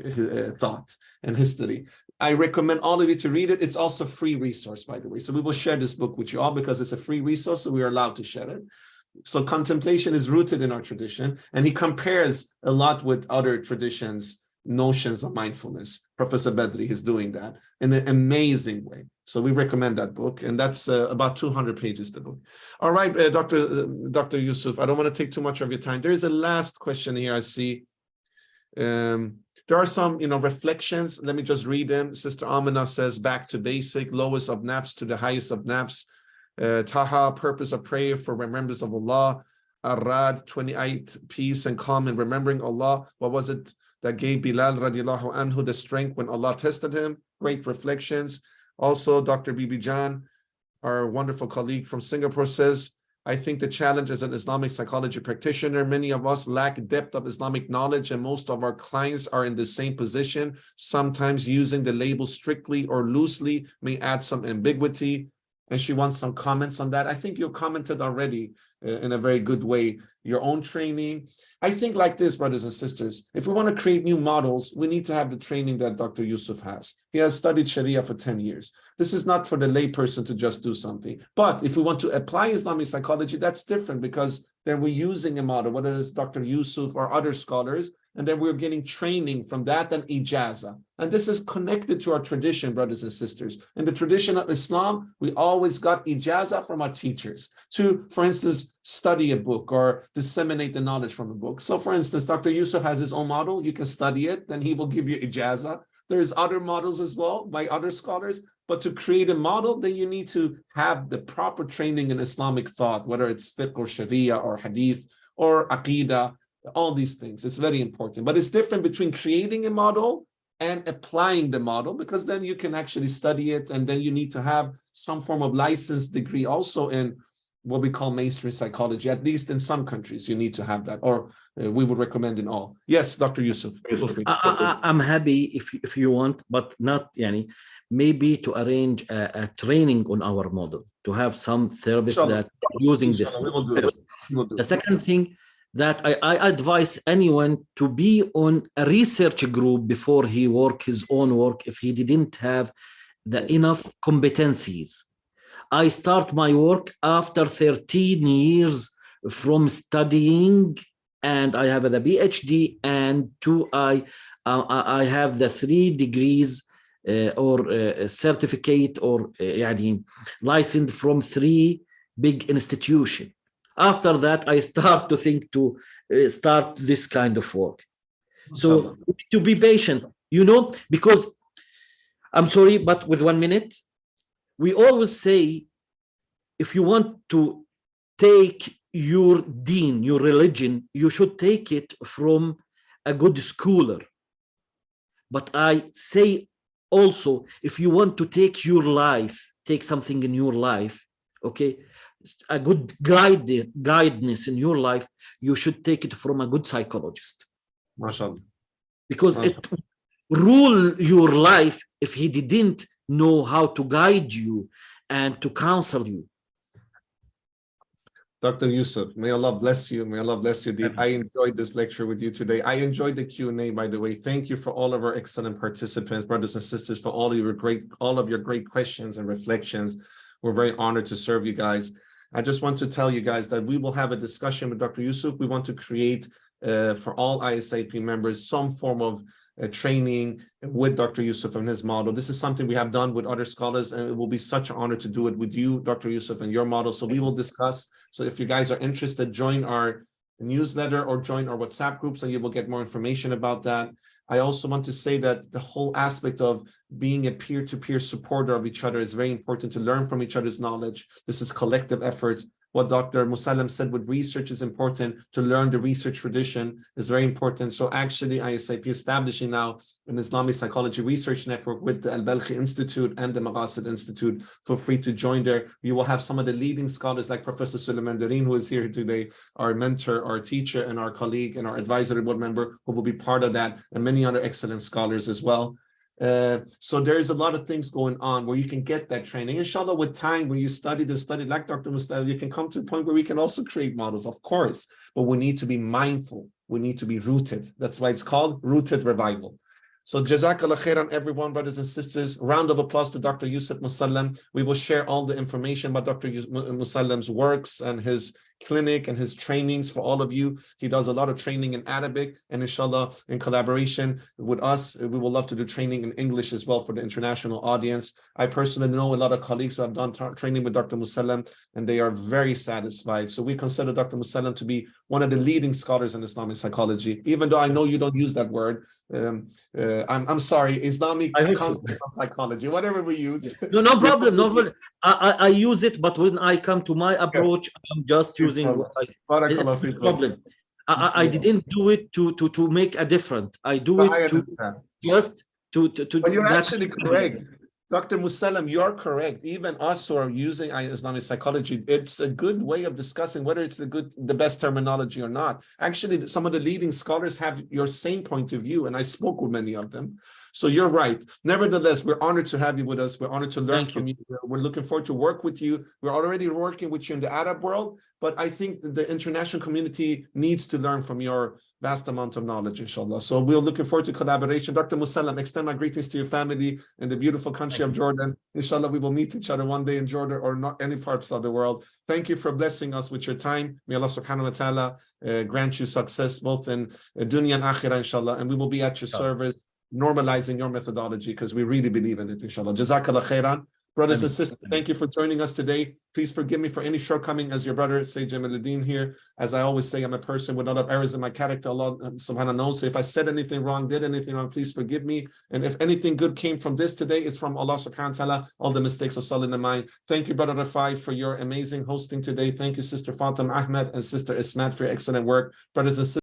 S1: thought and history. I recommend all of you to read it. It's also a free resource, by the way. So we will share this book with you all because it's a free resource, so we are allowed to share it. So contemplation is rooted in our tradition, and he compares a lot with other traditions, notions of mindfulness. Professor Badri is doing that in an amazing way. So we recommend that book, and that's about 200 pages, the book. All right, Dr. Yousef, I don't want to take too much of your time. There is a last question here I see. There are some, reflections. Let me just read them. Sister Amina says, back to basic, lowest of nafs to the highest of nafs. Taha, purpose of prayer for remembrance of Allah. Arad, 28, peace and calm in remembering Allah. What was it that gave Bilal radiallahu anhu the strength when Allah tested him? Great reflections. Also, Dr. Bibi Jan, our wonderful colleague from Singapore, says, I think the challenge as an Islamic psychology practitioner, many of us lack depth of Islamic knowledge, and most of our clients are in the same position. Sometimes using the label strictly or loosely may add some ambiguity. And she wants some comments on that. I think you commented already in a very good way, your own training. I think like this, brothers and sisters, if we want to create new models, we need to have the training that Dr. Yousef has. He has studied Sharia for 10 years. This is not for the layperson to just do something. But if we want to apply Islamic psychology, that's different, because then we're using a model, whether it's Dr. Yousef or other scholars, and then we're getting training from that and ijaza. And this is connected to our tradition, brothers and sisters. In the tradition of Islam, we always got ijaza from our teachers to, for instance, study a book or disseminate the knowledge from a book. So for instance, Dr. Yousef has his own model. You can study it, then he will give you ijaza. There's other models as well by other scholars. But to create a model, then you need to have the proper training in Islamic thought, whether it's fiqh or sharia or hadith or aqidah, all these things. It's very important. But it's different between creating a model and applying the model, because then you can actually study it, and then you need to have some form of license degree also in what we call mainstream psychology. At least in some countries, you need to have that, or we would recommend in all. Yes, Dr. Yousef.
S2: I'm happy if you want, but not maybe to arrange a training on our model, to have some therapists that are using this. The second thing, that I advise anyone to be on a research group before he work his own work if he didn't have the enough competencies. I start my work after 13 years from studying, and I have the PhD, and I have the 3 degrees or certificate or licensed from 3 big institutions. After that, I start to think to start this kind of work. So to be patient, because I'm sorry, but with 1 minute, we always say, if you want to take your deen, your religion, you should take it from a good schooler. But I say also, if you want to take your life, take something in your life, okay, a good guidance in your life, you should take it from a good psychologist.
S1: MashaAllah.
S2: Because it rule your life if he didn't know how to guide you and to counsel you.
S1: Dr. Yousef, may Allah bless you. May Allah bless you, Deep. I enjoyed this lecture with you today. I enjoyed the Q&A, by the way. Thank you for all of our excellent participants, brothers and sisters, for all of your great questions and reflections. We're very honored to serve you guys. I just want to tell you guys that we will have a discussion with Dr. Yousef. We want to create for all ISIP members some form of training with Dr. Yousef and his model. This is something we have done with other scholars, and it will be such an honor to do it with you, Dr. Yousef, and your model. So we will discuss. So if you guys are interested, join our newsletter or join our WhatsApp groups, and you will get more information about that. I also want to say that the whole aspect of being a peer-to-peer supporter of each other is very important, to learn from each other's knowledge. This is collective efforts. What Dr. Musalam said with research is important. To learn the research tradition is very important. So actually, ISIP establishing now an Islamic Psychology Research Network with the Al-Balkhi Institute and the Maqasid Institute. Feel free to join there. You will have some of the leading scholars like Professor Suleiman Dareen, who is here today, our mentor, our teacher, and our colleague, and our advisory board member, who will be part of that, and many other excellent scholars as well. So there's a lot of things going on where you can get that training. Inshallah, with time, when you study like Dr. Mustafa, you can come to a point where we can also create models, of course, but we need to be mindful. We need to be rooted. That's why it's called Rooted Revival. So Jazakallah khairan, everyone, brothers and sisters. Round of applause to Dr. Yousef Musalam. We will share all the information about Dr. Musalam's works and his clinic and his trainings for all of you. He does a lot of training in Arabic, and inshallah, in collaboration with us, we will love to do training in English as well for the international audience. I personally know a lot of colleagues who have done training with Dr. Musalam, and they are very satisfied. So we consider Dr. Musalam to be one of the leading scholars in Islamic psychology, even though I know you don't use that word. I'm sorry, Islamic concept of psychology, whatever we use.
S2: No problem, no problem. I use it, but when I come to my approach, I'm just using what it's no problem. I didn't do it to make a difference. I do it to
S1: But you're actually correct. Dr. Musalam, you're correct. Even us who are using Islamic psychology, it's a good way of discussing whether it's the best terminology or not. Actually, some of the leading scholars have your same point of view, and I spoke with many of them. So you're right. Nevertheless, we're honored to have you with us. We're honored to learn from you. We're looking forward to work with you. We're already working with you in the Arab world, but I think the international community needs to learn from your vast amount of knowledge, inshallah. So we're looking forward to collaboration. Dr. Musalam, extend my greetings to your family in the beautiful country of Jordan. Inshallah, we will meet each other one day in Jordan or not any parts of the world. Thank you for blessing us with your time. May Allah subhanahu wa ta'ala grant you success both in dunya and akhirah, inshallah. And we will be at your service, normalizing your methodology, because we really believe in it, inshallah. Jazakallah khairan. Brothers and sisters, thank you for joining us today. Please forgive me for any shortcoming as your brother, Sayyid Jamaluddin here. As I always say, I'm a person with a lot of errors in my character. Allah subhanahu knows. So if I said anything wrong, did anything wrong, please forgive me. And if anything good came from this today, it's from Allah subhanahu wa ta'ala. All the mistakes are solid in mind. Thank you, Brother Rafai, for your amazing hosting today. Thank you, Sister Fatima Ahmed and Sister Ismat, for your excellent work. Brothers and sisters,